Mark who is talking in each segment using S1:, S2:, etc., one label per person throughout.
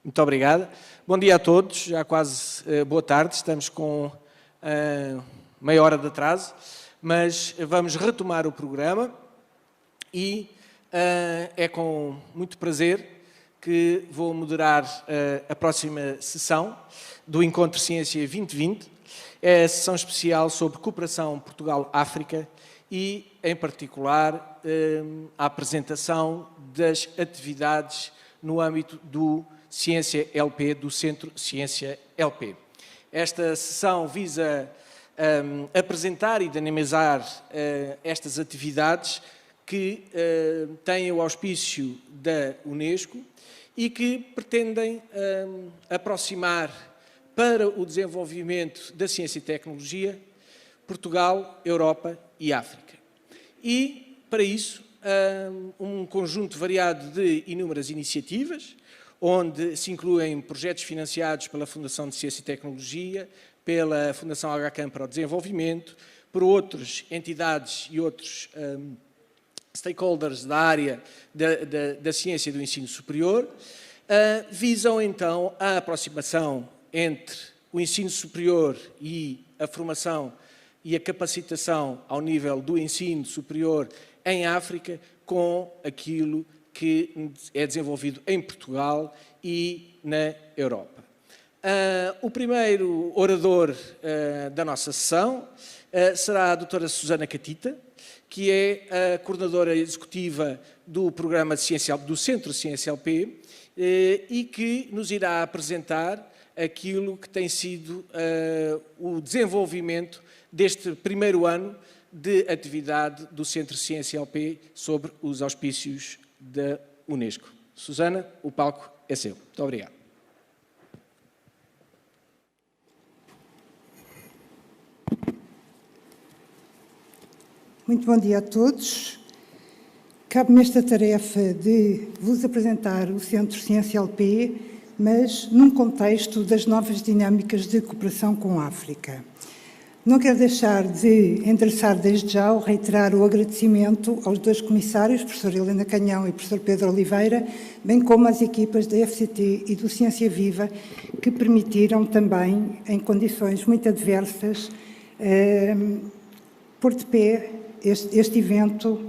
S1: Muito obrigado. Bom dia a todos, já quase boa tarde, estamos com meia hora de atraso, mas vamos retomar o programa e é com muito prazer que vou moderar a próxima sessão do Encontro Ciência 2020, é a sessão especial sobre cooperação Portugal-África e, em particular, a apresentação das atividades no âmbito do Ciência LP, do Centro Ciência LP. Esta sessão visa apresentar e dinamizar estas atividades que têm o auspício da Unesco e que pretendem aproximar para o desenvolvimento da ciência e tecnologia Portugal, Europa e África. E, para isso, um conjunto variado de inúmeras iniciativas, onde se incluem projetos financiados pela Fundação de Ciência e Tecnologia, pela Fundação HCAM para o Desenvolvimento, por outras entidades e outros stakeholders da área da ciência e do ensino superior, visam então a aproximação entre o ensino superior e a formação e a capacitação ao nível do ensino superior em África com aquilo que é desenvolvido em Portugal e na Europa. O primeiro orador da nossa sessão será a doutora Susana Catita, que é a coordenadora executiva do programa de ciência do Centro Ciência LP e que nos irá apresentar aquilo que tem sido o desenvolvimento deste primeiro ano de atividade do Centro Ciência LP sobre os auspícios da Unesco. Susana, o palco é seu. Muito obrigado.
S2: Muito bom dia a todos. Cabe-me esta tarefa de vos apresentar o Centro Ciência LP, mas num contexto das novas dinâmicas de cooperação com a África. Não quero deixar de endereçar desde já ou reiterar o agradecimento aos dois comissários, professor Helena Canhão e professor Pedro Oliveira, bem como às equipas da FCT e do Ciência Viva, que permitiram também, em condições muito adversas, pôr de pé este evento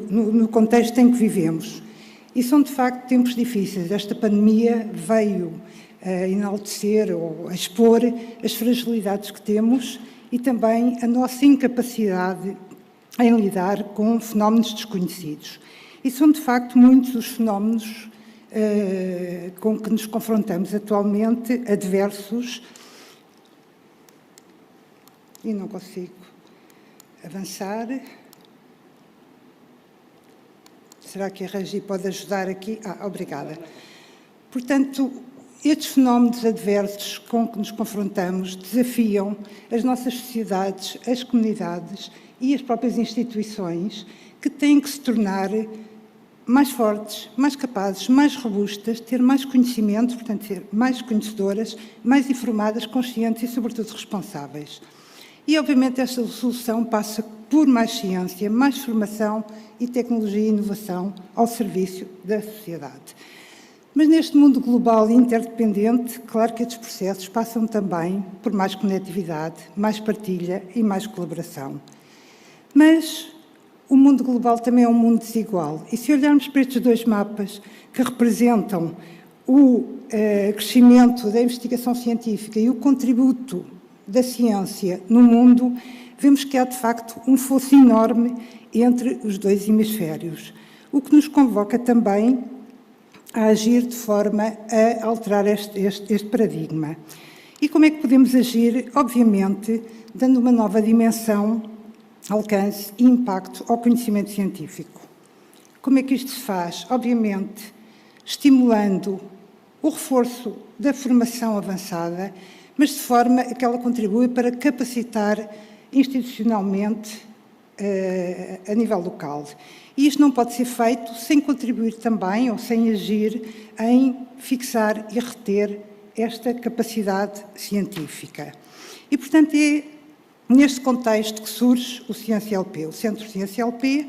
S2: no contexto em que vivemos. E são, de facto, tempos difíceis. Esta pandemia veio a enaltecer ou a expor as fragilidades que temos e também a nossa incapacidade em lidar com fenómenos desconhecidos. E são, de facto, muitos os fenómenos com que nos confrontamos atualmente, adversos, e não consigo avançar. Será que a Regi pode ajudar aqui? Obrigada. Portanto, estes fenómenos adversos com que nos confrontamos desafiam as nossas sociedades, as comunidades e as próprias instituições, que têm que se tornar mais fortes, mais capazes, mais robustas, ter mais conhecimento, portanto, ser mais conhecedoras, mais informadas, conscientes e, sobretudo, responsáveis. E, obviamente, esta solução passa por mais ciência, mais formação e tecnologia e inovação ao serviço da sociedade. Mas neste mundo global e interdependente, claro que estes processos passam também por mais conectividade, mais partilha e mais colaboração. Mas o mundo global também é um mundo desigual. E se olharmos para estes dois mapas que representam o crescimento da investigação científica e o contributo da ciência no mundo, vemos que há, de facto, um fosso enorme entre os dois hemisférios, o que nos convoca também a agir de forma a alterar este paradigma. E como é que podemos agir? Obviamente, dando uma nova dimensão, alcance e impacto ao conhecimento científico. Como é que isto se faz? Obviamente, estimulando o reforço da formação avançada, mas de forma a que ela contribui para capacitar institucionalmente a nível local. E isto não pode ser feito sem contribuir também, ou sem agir, em fixar e reter esta capacidade científica. E, portanto, é neste contexto que surge o Ciência LP, o Centro Ciência LP,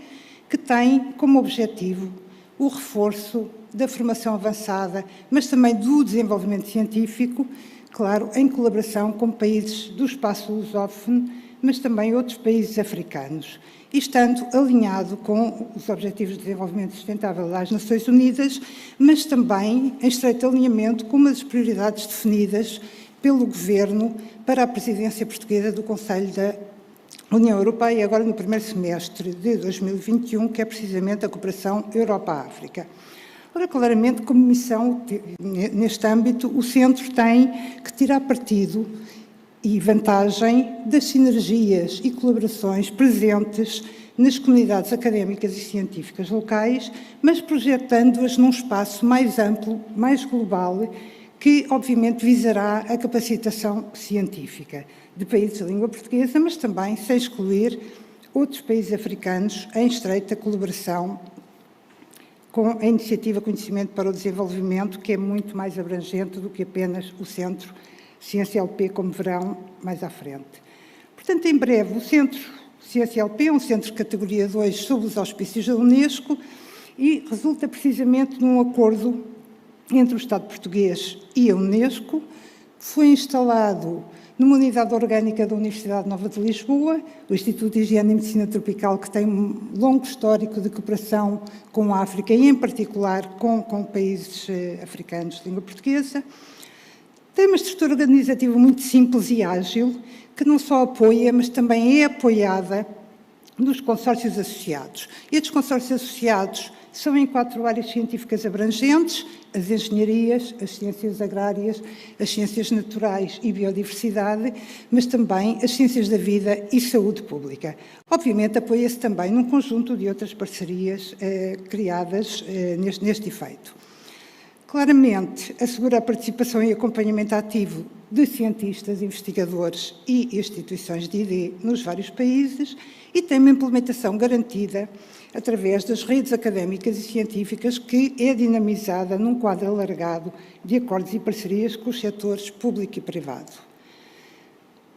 S2: que tem como objetivo o reforço da formação avançada, mas também do desenvolvimento científico, claro, em colaboração com países do espaço lusófono, mas também outros países africanos, e estando alinhado com os Objetivos de Desenvolvimento Sustentável das Nações Unidas, mas também em estreito alinhamento com as prioridades definidas pelo Governo para a presidência portuguesa do Conselho da União Europeia, agora no primeiro semestre de 2021, que é precisamente a cooperação Europa-África. Ora, claramente, como missão neste âmbito, o Centro tem que tirar partido e vantagem das sinergias e colaborações presentes nas comunidades académicas e científicas locais, mas projetando-as num espaço mais amplo, mais global, que obviamente visará a capacitação científica de países de língua portuguesa, mas também sem excluir outros países africanos em estreita colaboração com a iniciativa Conhecimento para o Desenvolvimento, que é muito mais abrangente do que apenas o Centro Ciência LP, como verão mais à frente. Portanto, em breve, o Centro Ciência LP é um centro de categoria 2 sob os auspícios da Unesco e resulta precisamente num acordo entre o Estado português e a Unesco. Foi instalado numa unidade orgânica da Universidade Nova de Lisboa, o Instituto de Higiene e Medicina Tropical, que tem um longo histórico de cooperação com a África e, em particular, com países africanos de língua portuguesa. Tem uma estrutura organizativa muito simples e ágil, que não só apoia, mas também é apoiada nos consórcios associados. Estes consórcios associados são em 4 áreas científicas abrangentes: as engenharias, as ciências agrárias, as ciências naturais e biodiversidade, mas também as ciências da vida e saúde pública. Obviamente, apoia-se também num conjunto de outras parcerias criadas neste efeito. Claramente, assegura a participação e acompanhamento ativo de cientistas, investigadores e instituições de ID nos vários países e tem uma implementação garantida através das redes académicas e científicas, que é dinamizada num quadro alargado de acordos e parcerias com os setores público e privado.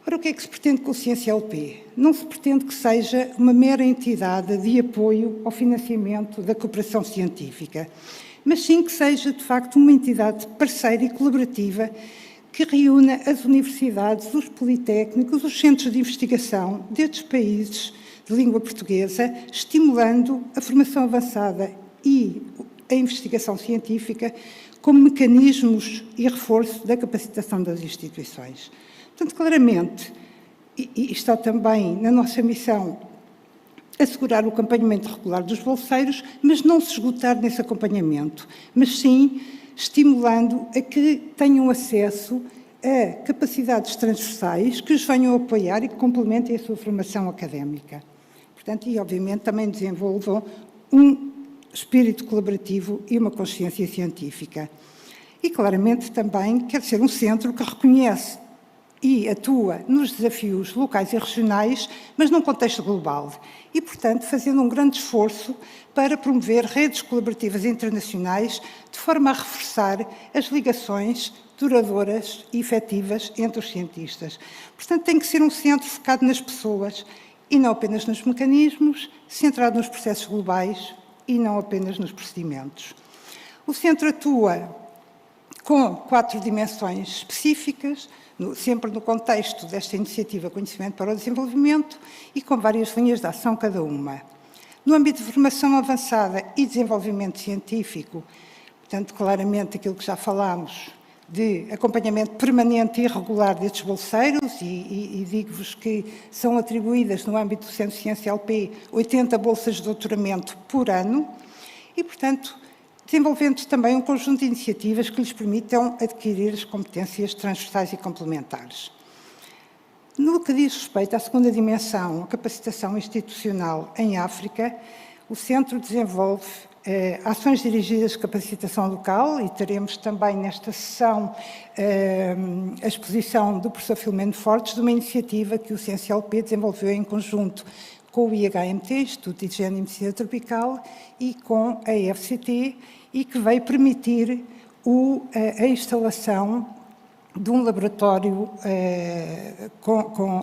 S2: Ora, o que é que se pretende com o Ciência LP? Não se pretende que seja uma mera entidade de apoio ao financiamento da cooperação científica, mas sim que seja, de facto, uma entidade parceira e colaborativa que reúna as universidades, os politécnicos, os centros de investigação destes países de língua portuguesa, estimulando a formação avançada e a investigação científica como mecanismos e reforço da capacitação das instituições. Portanto, claramente, e está também na nossa missão assegurar o acompanhamento regular dos bolseiros, mas não se esgotar nesse acompanhamento, mas sim estimulando a que tenham acesso a capacidades transversais que os venham a apoiar e que complementem a sua formação académica. Portanto, e obviamente também desenvolvam um espírito colaborativo e uma consciência científica. E claramente também quer ser um centro que reconhece e atua nos desafios locais e regionais, mas num contexto global. E, portanto, fazendo um grande esforço para promover redes colaborativas internacionais, de forma a reforçar as ligações duradouras e efetivas entre os cientistas. Portanto, tem que ser um centro focado nas pessoas e não apenas nos mecanismos, centrado nos processos globais e não apenas nos procedimentos. O centro atua com 4 dimensões específicas, sempre no contexto desta iniciativa Conhecimento para o Desenvolvimento e com várias linhas de ação cada uma. No âmbito de formação avançada e desenvolvimento científico, portanto, claramente aquilo que já falámos, de acompanhamento permanente e regular destes bolseiros, e digo-vos que são atribuídas no âmbito do Centro Ciência LP 80 bolsas de doutoramento por ano e, portanto, desenvolvendo também um conjunto de iniciativas que lhes permitam adquirir as competências transversais e complementares. No que diz respeito à segunda dimensão, a capacitação institucional em África, o Centro desenvolve ações dirigidas à capacitação local e teremos também nesta sessão a exposição do professor Filomeno Fortes de uma iniciativa que o CNCLP desenvolveu em conjunto com o IHMT, Instituto de Higiene e Medicina Tropical, e com a FCT, e que veio permitir a instalação de um laboratório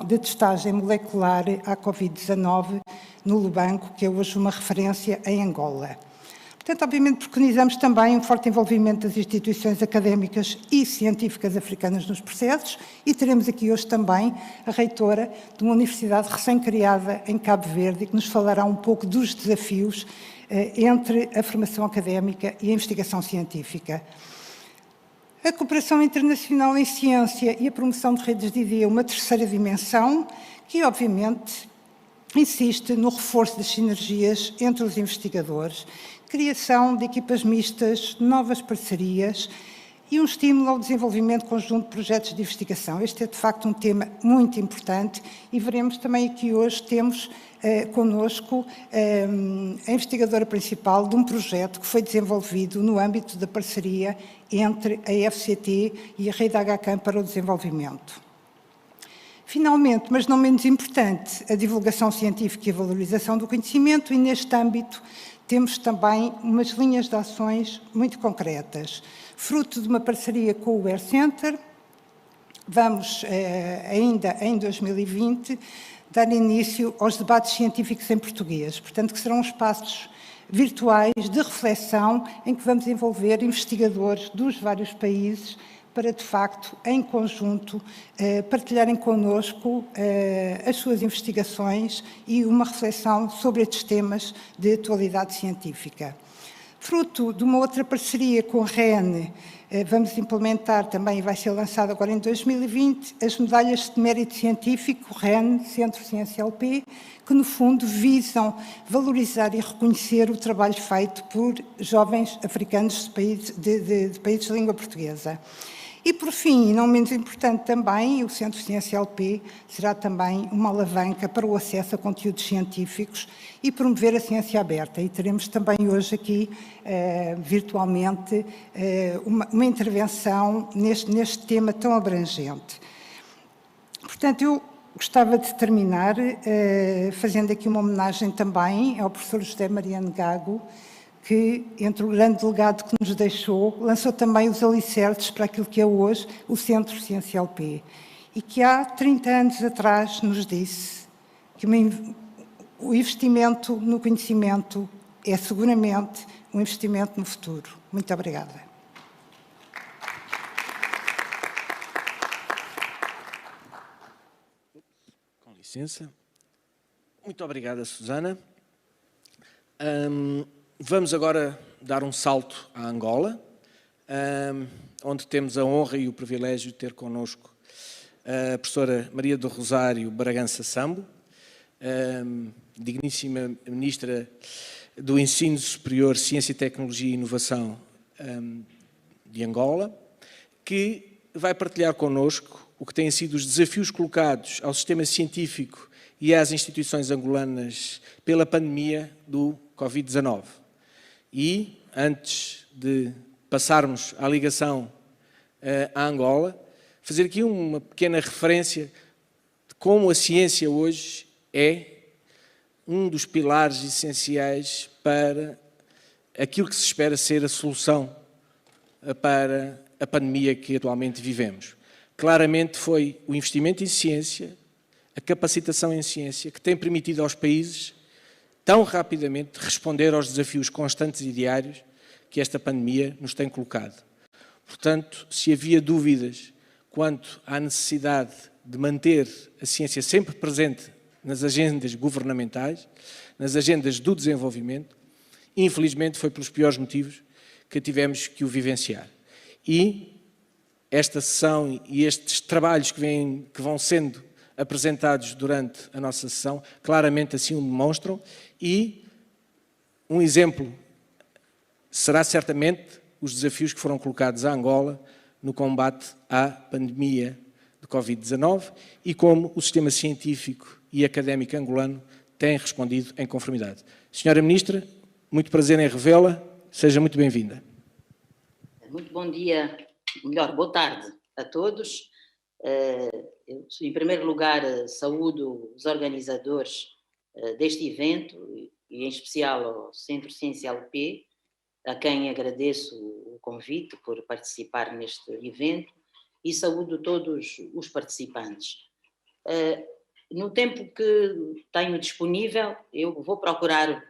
S2: de testagem molecular à Covid-19 no Lubango, que é hoje uma referência em Angola. Portanto, obviamente, preconizamos também um forte envolvimento das instituições académicas e científicas africanas nos processos e teremos aqui hoje também a reitora de uma universidade recém-criada em Cabo Verde, que nos falará um pouco dos desafios entre a formação académica e a investigação científica. A cooperação internacional em ciência e a promoção de redes de ideia é uma terceira dimensão que, obviamente, insiste no reforço das sinergias entre os investigadores, criação de equipas mistas, novas parcerias e um estímulo ao desenvolvimento conjunto de projetos de investigação. Este é, de facto, um tema muito importante e veremos também aqui hoje, temos connosco a investigadora principal de um projeto que foi desenvolvido no âmbito da parceria entre a FCT e a Rede HCAM para o Desenvolvimento. Finalmente, mas não menos importante, a divulgação científica e a valorização do conhecimento, e neste âmbito temos também umas linhas de ações muito concretas. Fruto de uma parceria com o Air Center, vamos, ainda em 2020, dar início aos debates científicos em português, portanto, que serão espaços virtuais de reflexão em que vamos envolver investigadores dos vários países para, de facto, em conjunto, partilharem connosco as suas investigações e uma reflexão sobre estes temas de atualidade científica. Fruto de uma outra parceria com a REN, vamos implementar também, e vai ser lançado agora em 2020, as medalhas de mérito científico REN, Centro Ciência LP, que no fundo visam valorizar e reconhecer o trabalho feito por jovens africanos de países de língua portuguesa. E, por fim, e não menos importante também, o Centro Ciência LP será também uma alavanca para o acesso a conteúdos científicos e promover a ciência aberta. E teremos também hoje aqui, virtualmente, uma intervenção neste tema tão abrangente. Portanto, eu gostava de terminar fazendo aqui uma homenagem também ao professor José Mariano Gago, que, entre o grande legado que nos deixou, lançou também os alicerces para aquilo que é hoje o Centro Ciência LP. E que há 30 anos atrás nos disse que o investimento no conhecimento é seguramente um investimento no futuro. Muito obrigada.
S1: Com licença. Muito obrigada, Susana. Vamos agora dar um salto à Angola, onde temos a honra e o privilégio de ter connosco a professora Maria do Rosário Bragança Sambo, digníssima Ministra do Ensino Superior, Ciência, Tecnologia e Inovação de Angola, que vai partilhar connosco o que têm sido os desafios colocados ao sistema científico e às instituições angolanas pela pandemia do Covid-19. E, antes de passarmos à ligação à Angola, fazer aqui uma pequena referência de como a ciência hoje é um dos pilares essenciais para aquilo que se espera ser a solução para a pandemia que atualmente vivemos. Claramente foi o investimento em ciência, a capacitação em ciência, que tem permitido aos países tão rapidamente responder aos desafios constantes e diários que esta pandemia nos tem colocado. Portanto, se havia dúvidas quanto à necessidade de manter a ciência sempre presente nas agendas governamentais, nas agendas do desenvolvimento, infelizmente foi pelos piores motivos que tivemos que o vivenciar. E esta sessão e estes trabalhos que vão sendo apresentados durante a nossa sessão, claramente assim o demonstram, e um exemplo será certamente os desafios que foram colocados à Angola no combate à pandemia de Covid-19 e como o sistema científico e académico angolano tem respondido em conformidade. Senhora Ministra, muito prazer em revê-la, seja muito bem-vinda.
S3: Muito bom dia, melhor, boa tarde a todos. Eu, em primeiro lugar, saúdo os organizadores deste evento e em especial ao Centro Ciência LP, a quem agradeço o convite por participar neste evento e saúdo todos os participantes. No tempo que tenho disponível, eu vou procurar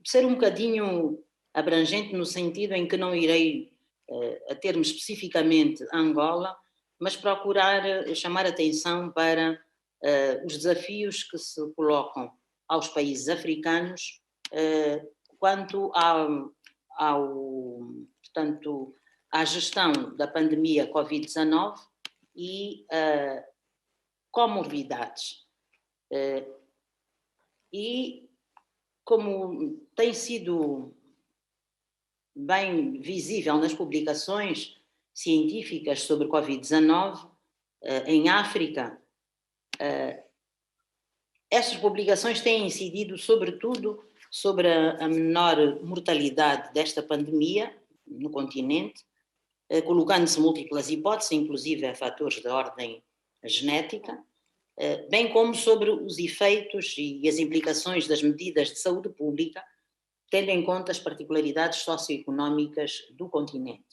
S3: ser um bocadinho abrangente no sentido em que não irei ater-me especificamente a Angola, mas procurar chamar atenção para os desafios que se colocam aos países africanos quanto portanto, à gestão da pandemia Covid-19 e comorbidades. E como tem sido bem visível nas publicações científicas sobre Covid-19, em África, estas publicações têm incidido sobretudo sobre a menor mortalidade desta pandemia no continente, colocando-se múltiplas hipóteses, inclusive a fatores de ordem genética, bem como sobre os efeitos e as implicações das medidas de saúde pública, tendo em conta as particularidades socioeconómicas do continente.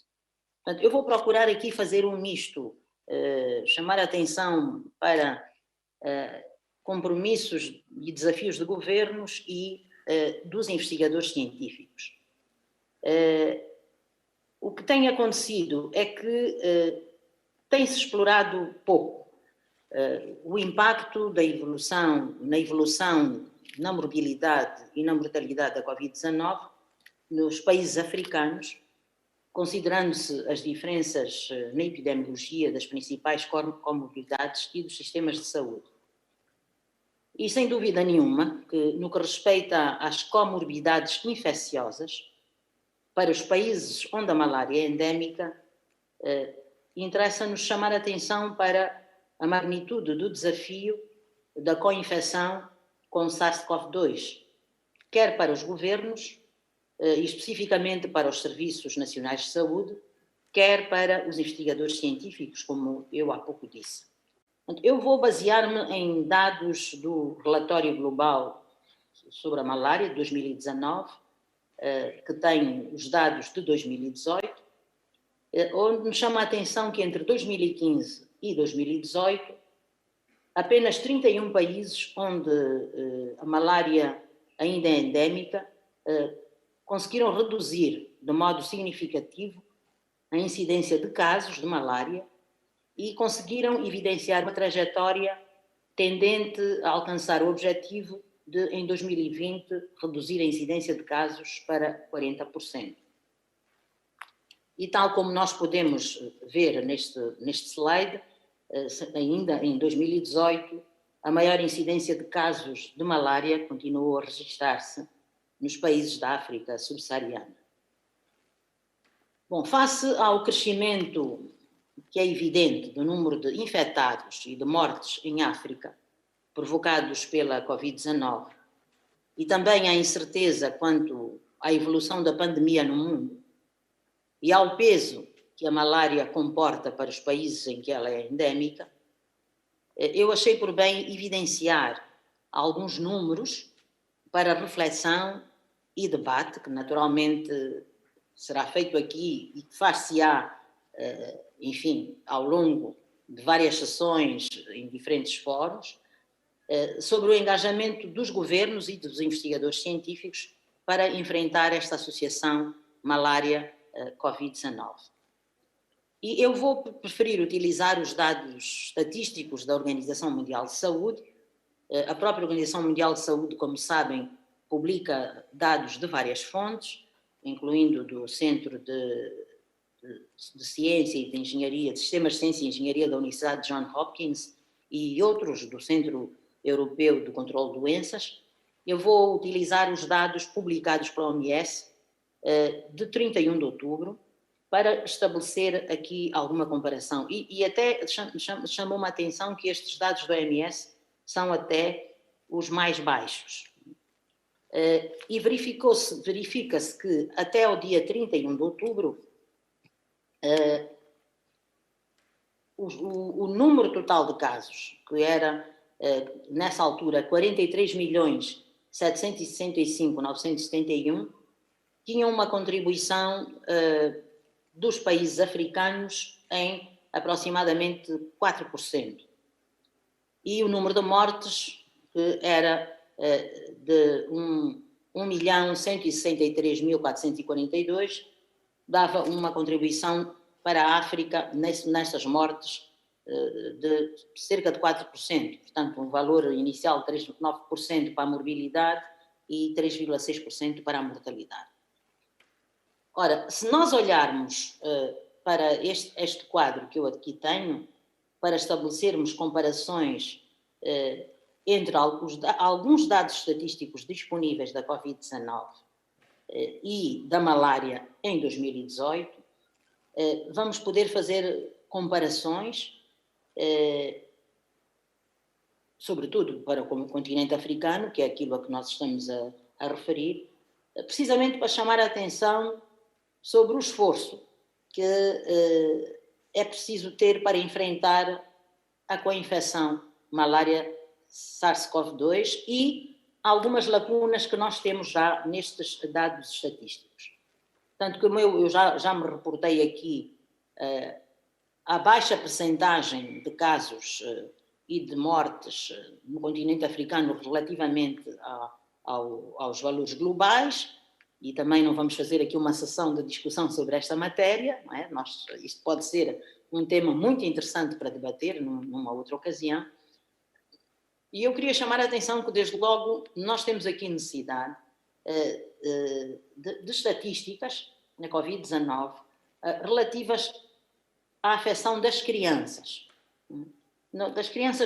S3: Portanto, eu vou procurar aqui fazer um misto, chamar a atenção para compromissos e desafios de governos e dos investigadores científicos. O que tem acontecido é que tem-se explorado pouco o impacto da evolução, na morbilidade e na mortalidade da Covid-19 nos países africanos, considerando-se as diferenças na epidemiologia das principais comorbidades e dos sistemas de saúde. E sem dúvida nenhuma que, no que respeita às comorbidades infecciosas, para os países onde a malária é endémica, interessa-nos chamar a atenção para a magnitude do desafio da co-infecção com SARS-CoV-2, quer para os governos, e especificamente para os Serviços Nacionais de Saúde, quer para os investigadores científicos, como eu há pouco disse. Eu vou basear-me em dados do Relatório Global sobre a Malária de 2019, que tem os dados de 2018, onde nos chama a atenção que entre 2015 e 2018, apenas 31 países onde a malária ainda é endémica conseguiram reduzir de modo significativo a incidência de casos de malária e conseguiram evidenciar uma trajetória tendente a alcançar o objetivo de, em 2020, reduzir a incidência de casos para 40%. E tal como nós podemos ver neste slide, ainda em 2018, a maior incidência de casos de malária continuou a registrar-se nos países da África subsaariana. Bom, face ao crescimento que é evidente do número de infectados e de mortes em África, provocados pela Covid-19, e também à incerteza quanto à evolução da pandemia no mundo, e ao peso que a malária comporta para os países em que ela é endémica, eu achei por bem evidenciar alguns números para reflexão e debate, que naturalmente será feito aqui e que far-se-á, enfim, ao longo de várias sessões em diferentes fóruns, sobre o engajamento dos governos e dos investigadores científicos para enfrentar esta associação malária-Covid-19. E eu vou preferir utilizar os dados estatísticos da Organização Mundial de Saúde. A própria Organização Mundial de Saúde, como sabem, publica dados de várias fontes, incluindo do Centro de Ciência e de Engenharia, de Sistemas de Ciência e Engenharia da Universidade de Johns Hopkins e outros do Centro Europeu de Controlo de Doenças. Eu vou utilizar os dados publicados pela OMS de 31 de outubro para estabelecer aqui alguma comparação. E até chamou-me a atenção que estes dados da OMS são até os mais baixos. E verifica-se que até ao dia 31 de outubro o número total de casos, que era nessa altura 43.765.971, tinha uma contribuição dos países africanos em aproximadamente 4%. E o número de mortes, que era de 1.163.442, dava uma contribuição para a África nestas mortes de cerca de 4%, portanto um valor inicial de 3,9% para a morbilidade e 3,6% para a mortalidade. Ora, se nós olharmos para este quadro que eu aqui tenho, para estabelecermos comparações entre alguns dados estatísticos disponíveis da Covid-19 e da malária em 2018, vamos poder fazer comparações, sobretudo para o continente africano, que é aquilo a que nós estamos a referir, precisamente para chamar a atenção sobre o esforço que é preciso ter para enfrentar a co-infecção malária SARS-CoV-2 e algumas lacunas que nós temos já nestes dados estatísticos. Tanto que eu já me reportei aqui a baixa percentagem de casos e de mortes no continente africano relativamente aos valores globais, e também não vamos fazer aqui uma sessão de discussão sobre esta matéria, não é? Isto pode ser um tema muito interessante para debater numa outra ocasião. E eu queria chamar a atenção que, desde logo, nós temos aqui necessidade de estatísticas na Covid-19 relativas à afecção das crianças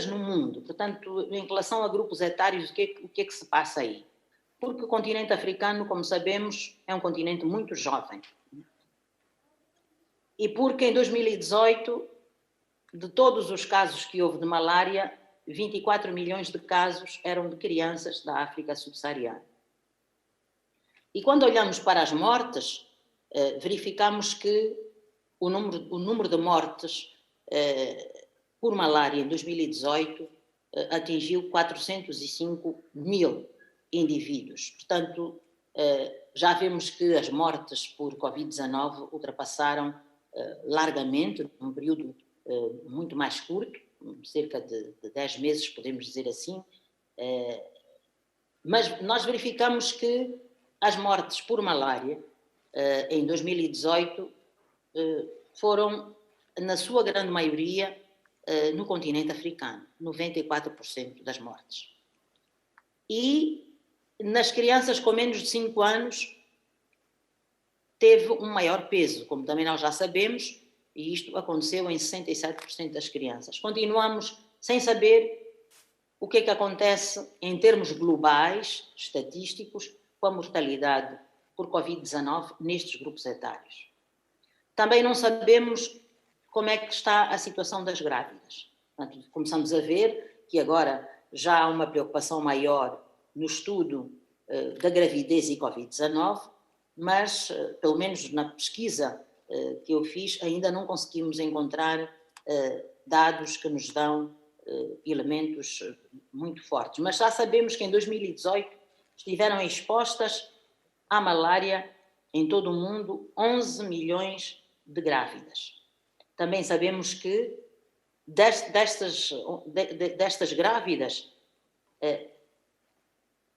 S3: no mundo. Portanto, em relação a grupos etários, o que é que se passa aí? Porque o continente africano, como sabemos, é um continente muito jovem. E porque em 2018, de todos os casos que houve de malária, 24 milhões de casos eram de crianças da África subsaariana. E quando olhamos para as mortes, verificamos que o número de mortes por malária em 2018 atingiu 405 mil indivíduos. Portanto, já vemos que as mortes por Covid-19 ultrapassaram largamente, num período muito mais curto, cerca de 10 meses, podemos dizer assim, mas nós verificamos que as mortes por malária em 2018 foram, na sua grande maioria, no continente africano, 94% das mortes. E nas crianças com menos de 5 anos teve um maior peso, como também nós já sabemos, e isto aconteceu em 67% das crianças. Continuamos sem saber o que é que acontece em termos globais, estatísticos, com a mortalidade por Covid-19 nestes grupos etários. Também não sabemos como é que está a situação das grávidas. Portanto, começamos a ver que agora já há uma preocupação maior no estudo da gravidez e Covid-19, mas, pelo menos na pesquisa que eu fiz, ainda não conseguimos encontrar dados que nos dão elementos muito fortes. Mas já sabemos que em 2018 estiveram expostas à malária em todo o mundo 11 milhões de grávidas. Também sabemos que destas grávidas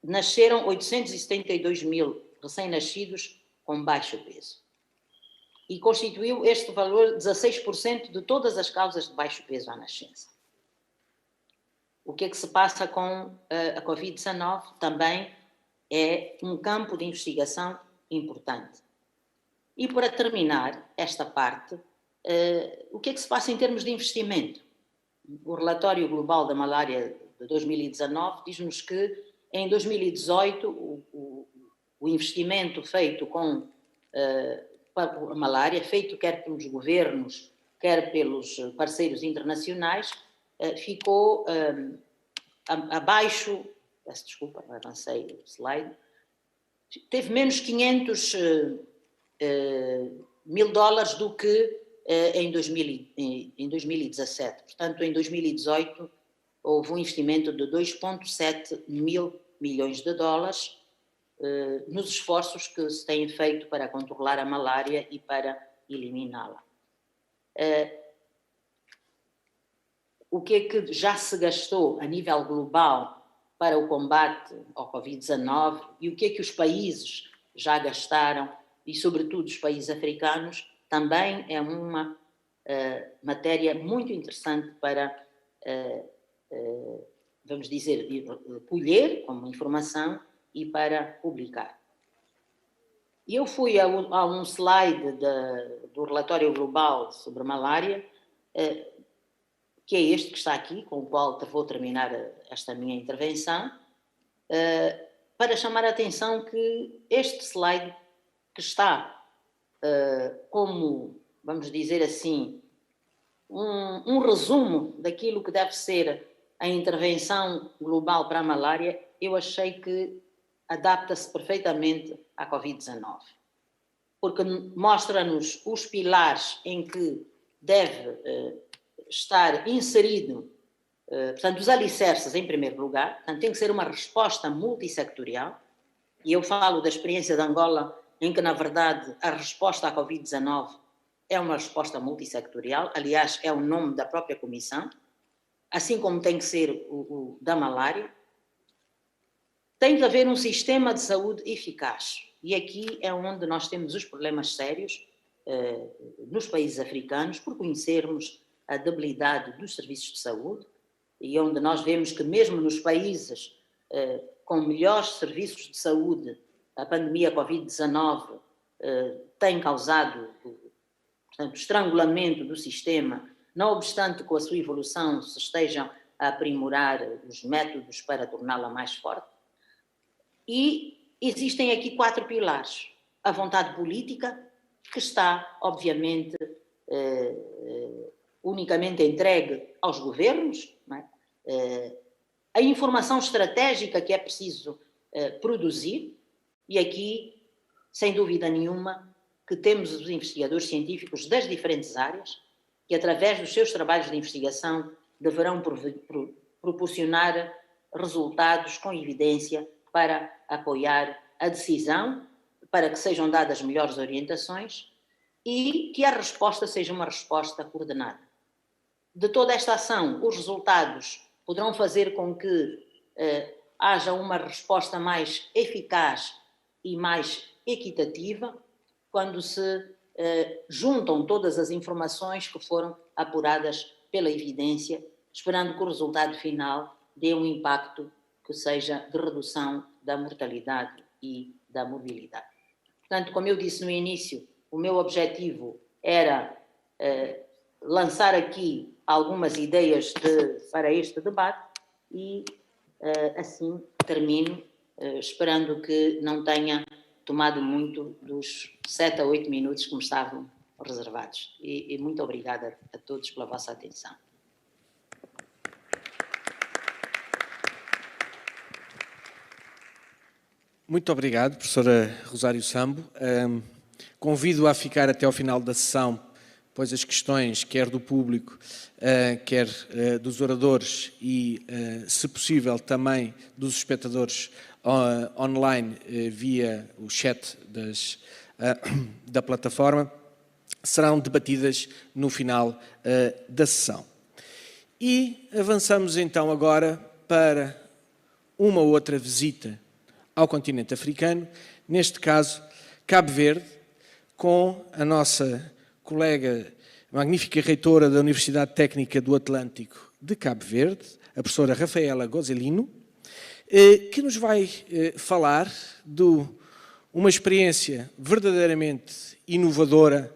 S3: nasceram 872 mil recém-nascidos com baixo peso. E constituiu este valor 16% de todas as causas de baixo peso à nascença. O que é que se passa com a Covid-19 também é um campo de investigação importante. E para terminar esta parte, o que é que se passa em termos de investimento? O relatório global da malária de 2019 diz-nos que em 2018 o investimento feito com a malária, feito quer pelos governos, quer pelos parceiros internacionais, ficou abaixo, peço desculpa, avancei o slide, teve menos 500 mil dólares do que em 2017. Portanto, em 2018 houve um investimento de 2,7 mil milhões de dólares nos esforços que se têm feito para controlar a malária e para eliminá-la. O que é que já se gastou a nível global para o combate ao Covid-19 e o que é que os países já gastaram, e sobretudo os países africanos, também é uma matéria muito interessante para, vamos dizer, colher como informação e para publicar. Eu fui a um slide do relatório global sobre malária, que é este que está aqui, com o qual vou terminar esta minha intervenção, para chamar a atenção que este slide, que está como, vamos dizer assim, um resumo daquilo que deve ser a intervenção global para a malária, eu achei que adapta-se perfeitamente à Covid-19, porque mostra-nos os pilares em que deve estar inserido, portanto, os alicerces em primeiro lugar, portanto, tem que ser uma resposta multissectorial, e eu falo da experiência de Angola, em que, na verdade, a resposta à Covid-19 é uma resposta multissectorial, aliás, é o nome da própria Comissão, assim como tem que ser o da malária. Tem que haver um sistema de saúde eficaz, e aqui é onde nós temos os problemas sérios nos países africanos, por conhecermos a debilidade dos serviços de saúde, e onde nós vemos que mesmo nos países com melhores serviços de saúde, a pandemia Covid-19 tem causado, portanto, estrangulamento do sistema, não obstante com a sua evolução se estejam a aprimorar os métodos para torná-la mais forte. E existem aqui 4 pilares. A vontade política, que está, obviamente, unicamente entregue aos governos, não é? A informação estratégica que é preciso produzir, e aqui, sem dúvida nenhuma, que temos os investigadores científicos das diferentes áreas, que através dos seus trabalhos de investigação deverão proporcionar resultados com evidência para apoiar a decisão, para que sejam dadas melhores orientações e que a resposta seja uma resposta coordenada. De toda esta ação, os resultados poderão fazer com que haja uma resposta mais eficaz e mais equitativa quando se juntam todas as informações que foram apuradas pela evidência, esperando que o resultado final dê um impacto que seja de redução da mortalidade e da morbilidade. Portanto, como eu disse no início, o meu objetivo era lançar aqui algumas ideias para este debate e assim termino, esperando que não tenha tomado muito dos 7 a 8 minutos que me estavam reservados. E muito obrigada a todos pela vossa atenção.
S1: Muito obrigado, professora Rosário Sambo. Convido-a a ficar até ao final da sessão, pois as questões, quer do público, quer dos oradores e, se possível, também dos espectadores online via o chat da plataforma, serão debatidas no final da sessão. E avançamos então agora para uma outra visita ao continente africano, neste caso Cabo Verde, com a nossa colega, magnífica reitora da Universidade Técnica do Atlântico de Cabo Verde, a professora Rafaela Gozelino, que nos vai falar de uma experiência verdadeiramente inovadora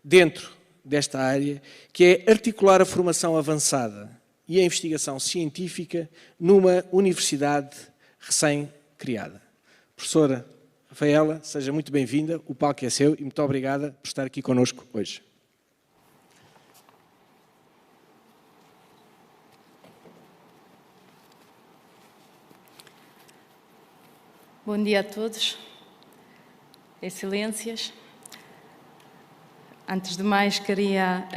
S1: dentro desta área, que é articular a formação avançada e a investigação científica numa universidade recém-criada. Professora Rafaela, seja muito bem-vinda, o palco é seu e muito obrigada por estar aqui connosco hoje.
S4: Bom dia a todos, excelências. Antes de mais, queria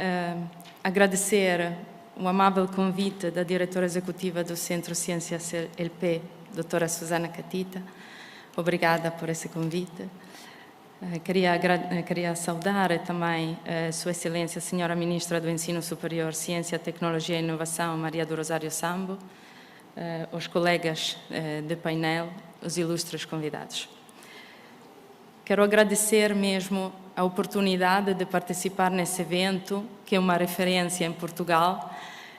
S4: agradecer o amável convite da diretora executiva do Centro Ciências LP, doutora Susana Catita. Obrigada por esse convite. Queria saudar também Sua Excelência, Senhora Ministra do Ensino Superior, Ciência, Tecnologia e Inovação, Maria do Rosário Sambo, os colegas de painel, os ilustres convidados. Quero agradecer mesmo a oportunidade de participar nesse evento, que é uma referência em Portugal,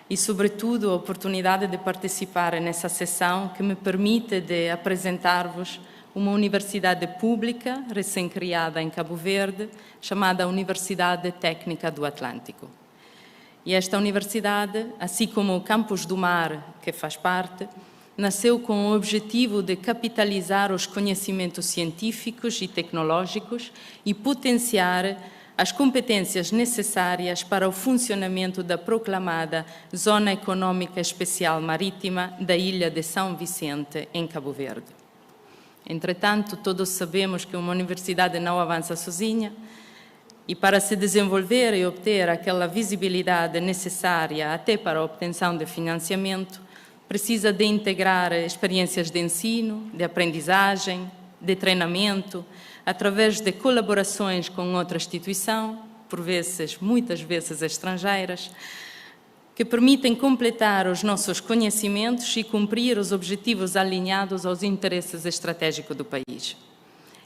S4: e, sobretudo, a oportunidade de participar nessa sessão que me permite de apresentar-vos uma universidade pública, recém-criada em Cabo Verde, chamada Universidade Técnica do Atlântico. E esta universidade, assim como o Campus do Mar, que faz parte, nasceu com o objetivo de capitalizar os conhecimentos científicos e tecnológicos e potenciar as competências necessárias para o funcionamento da proclamada Zona Econômica Especial Marítima da Ilha de São Vicente, em Cabo Verde. Entretanto, todos sabemos que uma universidade não avança sozinha e, para se desenvolver e obter aquela visibilidade necessária até para a obtenção de financiamento, precisa de integrar experiências de ensino, de aprendizagem, de treinamento, através de colaborações com outra instituição, por vezes, muitas vezes estrangeiras, que permitem completar os nossos conhecimentos e cumprir os objetivos alinhados aos interesses estratégicos do país.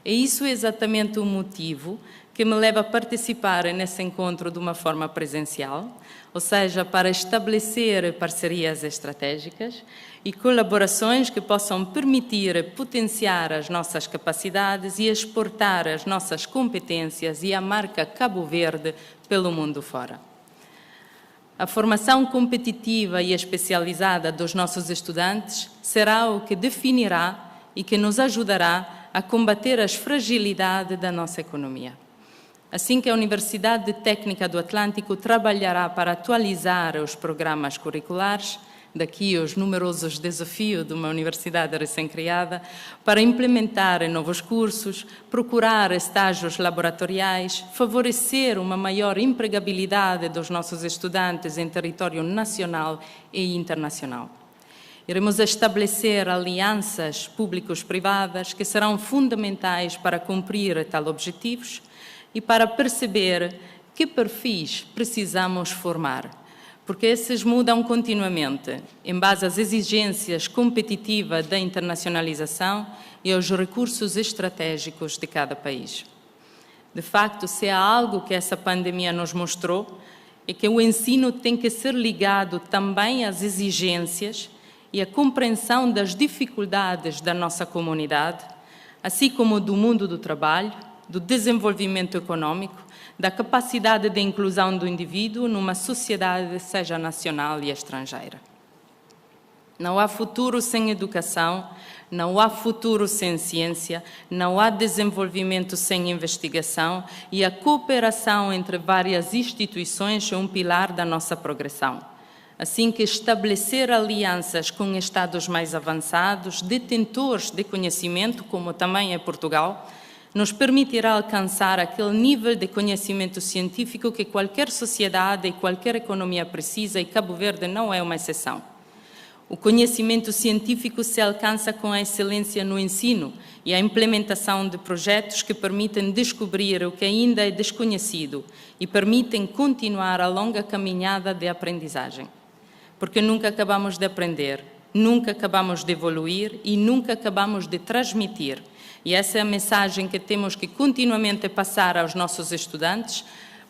S4: E isso é exatamente o motivo que me leva a participar nesse encontro de uma forma presencial, ou seja, para estabelecer parcerias estratégicas e colaborações que possam permitir potenciar as nossas capacidades e exportar as nossas competências e a marca Cabo Verde pelo mundo fora. A formação competitiva e especializada dos nossos estudantes será o que definirá e que nos ajudará a combater as fragilidades da nossa economia. Assim que a Universidade Técnica do Atlântico trabalhará para atualizar os programas curriculares, daqui os numerosos desafios de uma universidade recém-criada, para implementar novos cursos, procurar estágios laboratoriais, favorecer uma maior empregabilidade dos nossos estudantes em território nacional e internacional. Iremos estabelecer alianças públicos-privadas que serão fundamentais para cumprir tais objetivos e para perceber que perfis precisamos formar, porque esses mudam continuamente, em base às exigências competitivas da internacionalização e aos recursos estratégicos de cada país. De facto, se há algo que essa pandemia nos mostrou, é que o ensino tem que ser ligado também às exigências e à compreensão das dificuldades da nossa comunidade, assim como do mundo do trabalho, do desenvolvimento econômico, da capacidade de inclusão do indivíduo numa sociedade, seja nacional e estrangeira. Não há futuro sem educação, não há futuro sem ciência, não há desenvolvimento sem investigação e a cooperação entre várias instituições é um pilar da nossa progressão. Assim que estabelecer alianças com estados mais avançados, detentores de conhecimento, como também é Portugal, nos permitirá alcançar aquele nível de conhecimento científico que qualquer sociedade e qualquer economia precisa, e Cabo Verde não é uma exceção. O conhecimento científico se alcança com a excelência no ensino e a implementação de projetos que permitem descobrir o que ainda é desconhecido e permitem continuar a longa caminhada de aprendizagem. Porque nunca acabamos de aprender, nunca acabamos de evoluir e nunca acabamos de transmitir. E essa é a mensagem que temos que continuamente passar aos nossos estudantes,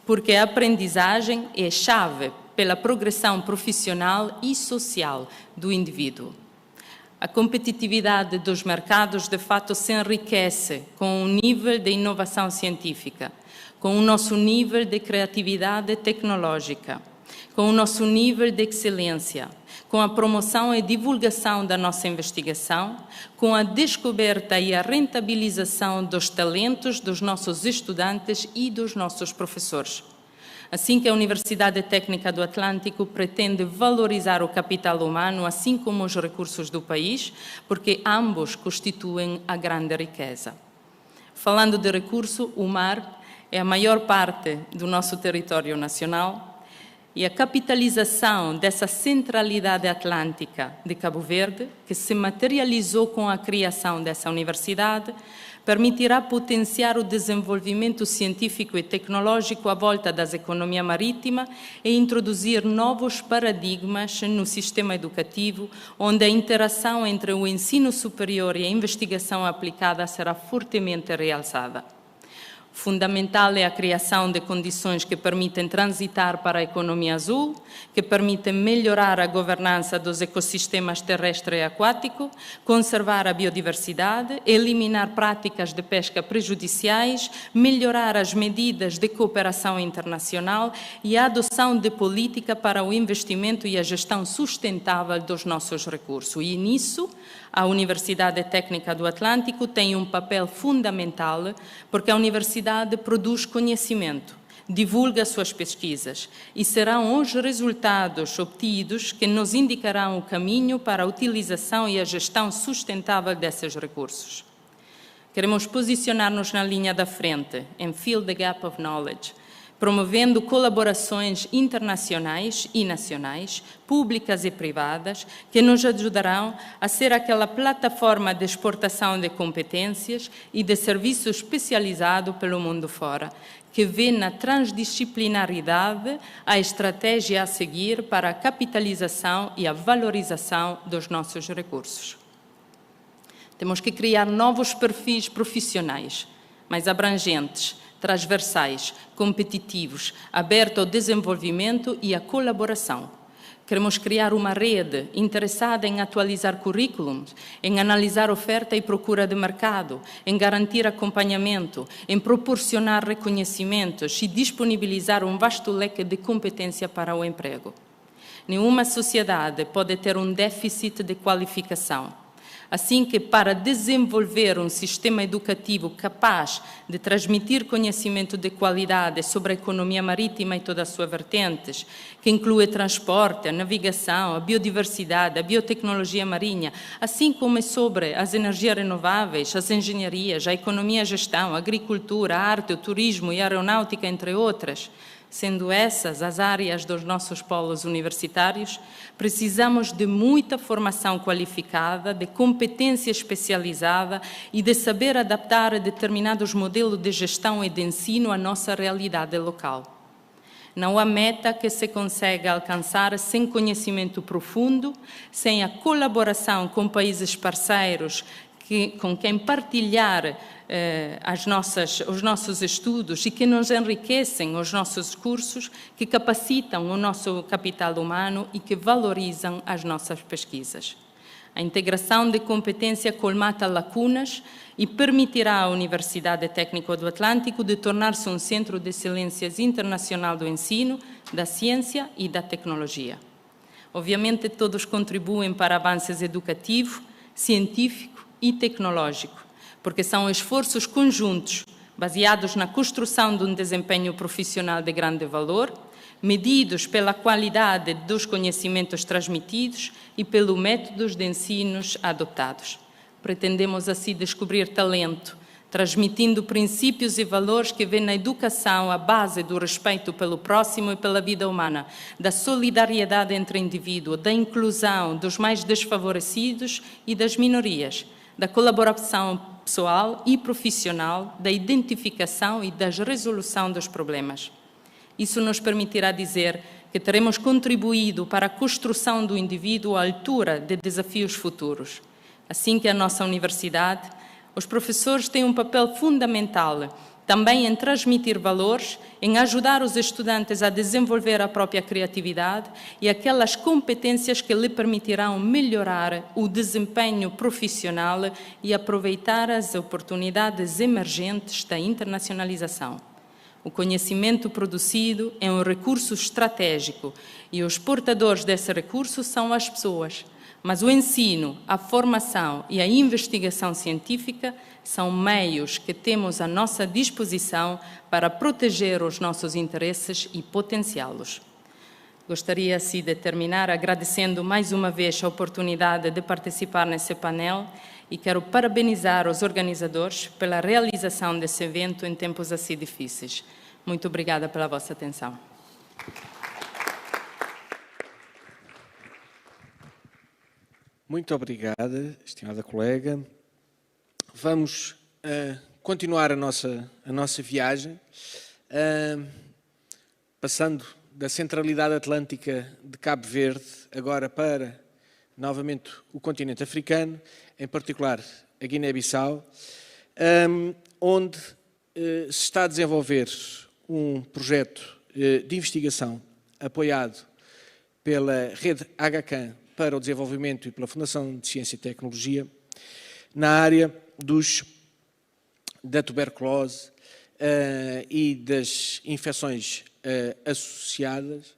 S4: porque a aprendizagem é chave pela progressão profissional e social do indivíduo. A competitividade dos mercados, de fato, se enriquece com o nível de inovação científica, com o nosso nível de criatividade tecnológica, com o nosso nível de excelência, com a promoção e divulgação da nossa investigação, com a descoberta e a rentabilização dos talentos dos nossos estudantes e dos nossos professores. Assim que a Universidade Técnica do Atlântico pretende valorizar o capital humano, assim como os recursos do país, porque ambos constituem a grande riqueza. Falando de recurso, o mar é a maior parte do nosso território nacional, e a capitalização dessa centralidade atlântica de Cabo Verde, que se materializou com a criação dessa universidade, permitirá potenciar o desenvolvimento científico e tecnológico à volta da economia marítima e introduzir novos paradigmas no sistema educativo, onde a interação entre o ensino superior e a investigação aplicada será fortemente realçada. Fundamental é a criação de condições que permitem transitar para a economia azul, que permitem melhorar a governança dos ecossistemas terrestre e aquático, conservar a biodiversidade, eliminar práticas de pesca prejudiciais, melhorar as medidas de cooperação internacional e a adoção de política para o investimento e a gestão sustentável dos nossos recursos. E nisso, a Universidade Técnica do Atlântico tem um papel fundamental, porque a universidade produz conhecimento, divulga suas pesquisas e serão os resultados obtidos que nos indicarão o caminho para a utilização e a gestão sustentável desses recursos. Queremos posicionar-nos na linha da frente, em Fill the Gap of Knowledge, promovendo colaborações internacionais e nacionais, públicas e privadas, que nos ajudarão a ser aquela plataforma de exportação de competências e de serviços especializados pelo mundo fora, que vê na transdisciplinaridade a estratégia a seguir para a capitalização e a valorização dos nossos recursos. Temos que criar novos perfis profissionais, mais abrangentes, transversais, competitivos, abertos ao desenvolvimento e à colaboração. Queremos criar uma rede interessada em atualizar currículos, em analisar oferta e procura de mercado, em garantir acompanhamento, em proporcionar reconhecimentos e disponibilizar um vasto leque de competência para o emprego. Nenhuma sociedade pode ter um déficit de qualificação. Assim que, para desenvolver um sistema educativo capaz de transmitir conhecimento de qualidade sobre a economia marítima e todas as suas vertentes, que inclui transporte, a navegação, a biodiversidade, a biotecnologia marinha, assim como sobre as energias renováveis, as engenharias, a economia e a gestão, a agricultura, a arte, o turismo e a aeronáutica, entre outras, sendo essas as áreas dos nossos polos universitários, precisamos de muita formação qualificada, de competência especializada e de saber adaptar determinados modelos de gestão e de ensino à nossa realidade local. Não há meta que se consiga alcançar sem conhecimento profundo, sem a colaboração com países parceiros com quem partilhar os nossos estudos e que nos enriquecem os nossos cursos, que capacitam o nosso capital humano e que valorizam as nossas pesquisas. A integração de competência colmata lacunas e permitirá à Universidade Técnica do Atlântico de tornar-se um centro de excelência internacional do ensino, da ciência e da tecnologia. Obviamente, todos contribuem para avanços educativo, científico e tecnológico, porque são esforços conjuntos, baseados na construção de um desempenho profissional de grande valor, medidos pela qualidade dos conhecimentos transmitidos e pelos métodos de ensinos adotados. Pretendemos assim descobrir talento, transmitindo princípios e valores que vêem na educação a base do respeito pelo próximo e pela vida humana, da solidariedade entre indivíduos, da inclusão dos mais desfavorecidos e das minorias, da colaboração pessoal e profissional, da identificação e da resolução dos problemas. Isso nos permitirá dizer que teremos contribuído para a construção do indivíduo à altura de desafios futuros. Assim que a nossa universidade, os professores têm um papel fundamental também em transmitir valores, em ajudar os estudantes a desenvolver a própria criatividade e aquelas competências que lhe permitirão melhorar o desempenho profissional e aproveitar as oportunidades emergentes da internacionalização. O conhecimento produzido é um recurso estratégico e os portadores desse recurso são as pessoas. Mas o ensino, a formação e a investigação científica são meios que temos à nossa disposição para proteger os nossos interesses e potenciá-los. Gostaria assim de terminar agradecendo mais uma vez a oportunidade de participar nesse painel e quero parabenizar os organizadores pela realização desse evento em tempos assim difíceis. Muito obrigada pela vossa atenção.
S1: Muito obrigada, estimada colega. Vamos continuar a nossa viagem, passando da centralidade atlântica de Cabo Verde, agora para, novamente, o continente africano, em particular a Guiné-Bissau, onde se está a desenvolver um projeto de investigação apoiado pela rede HCAN para o desenvolvimento e pela Fundação de Ciência e Tecnologia, na área da tuberculose e das infecções associadas,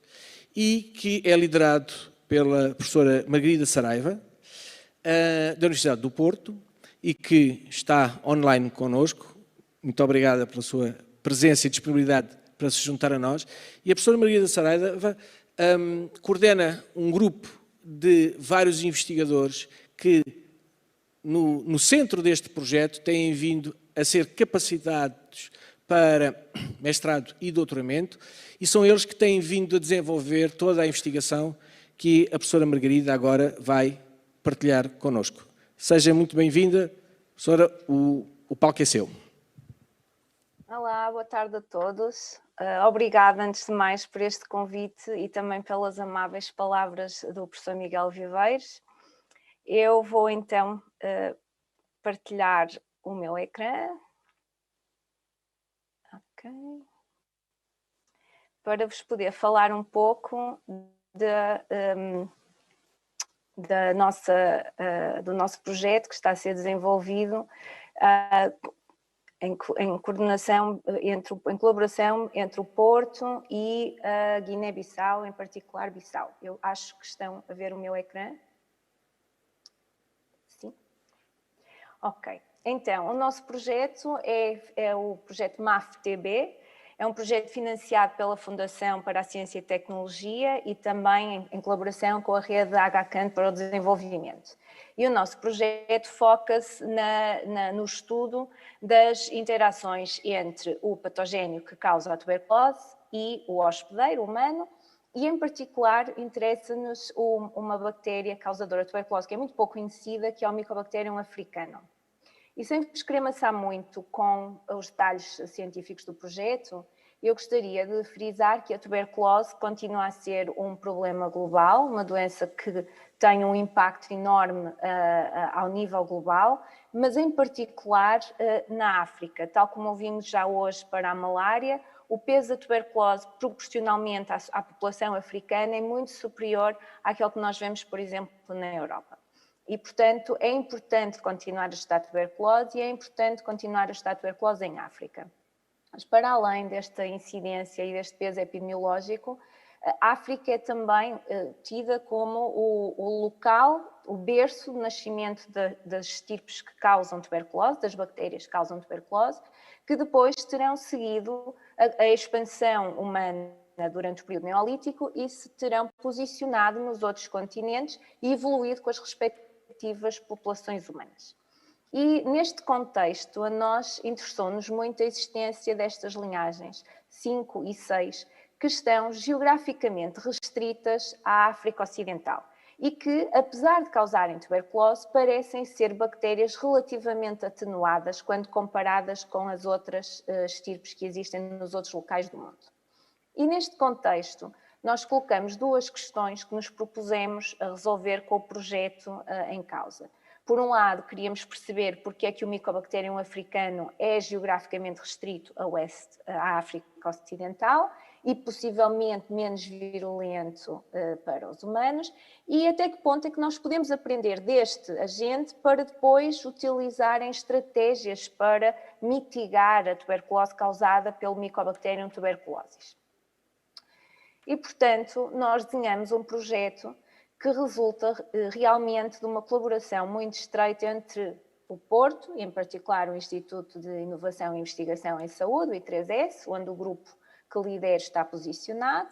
S1: e que é liderado pela professora Margarida Saraiva, da Universidade do Porto, e que está online connosco. Muito obrigada pela sua presença e disponibilidade para se juntar a nós. E a professora Margarida Saraiva coordena um grupo de vários investigadores que, no centro deste projeto, têm vindo a ser capacitados para mestrado e doutoramento, e são eles que têm vindo a desenvolver toda a investigação que a professora Margarida agora vai partilhar connosco. Seja muito bem-vinda, professora, o palco é seu.
S5: Olá, boa tarde a todos. Obrigada, antes de mais, por este convite e também pelas amáveis palavras do professor Miguel Viveiros. Eu vou, então, partilhar o meu ecrã. Ok. Para vos poder falar um pouco do nosso projeto que está a ser desenvolvido em coordenação, em colaboração entre o Porto e a Guiné-Bissau, em particular Bissau. Eu acho que estão a ver o meu ecrã. Sim? Ok. Então, o nosso projeto é o projeto MAF-TB, é um projeto financiado pela Fundação para a Ciência e Tecnologia e também em colaboração com a rede HCAN para o desenvolvimento. E o nosso projeto foca-se no estudo das interações entre o patogénio que causa a tuberculose e o hospedeiro humano, e em particular interessa-nos uma bactéria causadora de tuberculose que é muito pouco conhecida, que é o Mycobacterium africanum. E sem vos querer amassar muito com os detalhes científicos do projeto, eu gostaria de frisar que a tuberculose continua a ser um problema global, uma doença que tem um impacto enorme ao nível global, mas em particular na África. Tal como ouvimos já hoje para a malária, o peso da tuberculose proporcionalmente à população africana é muito superior àquele que nós vemos, por exemplo, na Europa. E, portanto, é importante continuar a estudar tuberculose e é importante continuar a estudar tuberculose em África. Mas, para além desta incidência e deste peso epidemiológico, a África é também tida como o local, o berço de nascimento das estirpes que causam tuberculose, das bactérias que causam tuberculose, que depois terão seguido a expansão humana durante o período neolítico e se terão posicionado nos outros continentes e evoluído com as respectivas populações humanas. E neste contexto, a nós interessou-nos muito a existência destas linhagens 5 e 6, que estão geograficamente restritas à África Ocidental e que, apesar de causarem tuberculose, parecem ser bactérias relativamente atenuadas quando comparadas com as outras estirpes que existem nos outros locais do mundo. E neste contexto, nós colocamos duas questões que nos propusemos a resolver com o projeto em causa. Por um lado, queríamos perceber porque é que o Mycobacterium africano é geograficamente restrito à África Ocidental e possivelmente menos virulento para os humanos, e até que ponto é que nós podemos aprender deste agente para depois utilizar em estratégias para mitigar a tuberculose causada pelo Mycobacterium tuberculosis. E, portanto, nós desenhamos um projeto que resulta realmente de uma colaboração muito estreita entre o Porto, em particular o Instituto de Inovação e Investigação em Saúde, o I3S, onde o grupo que lidera está posicionado,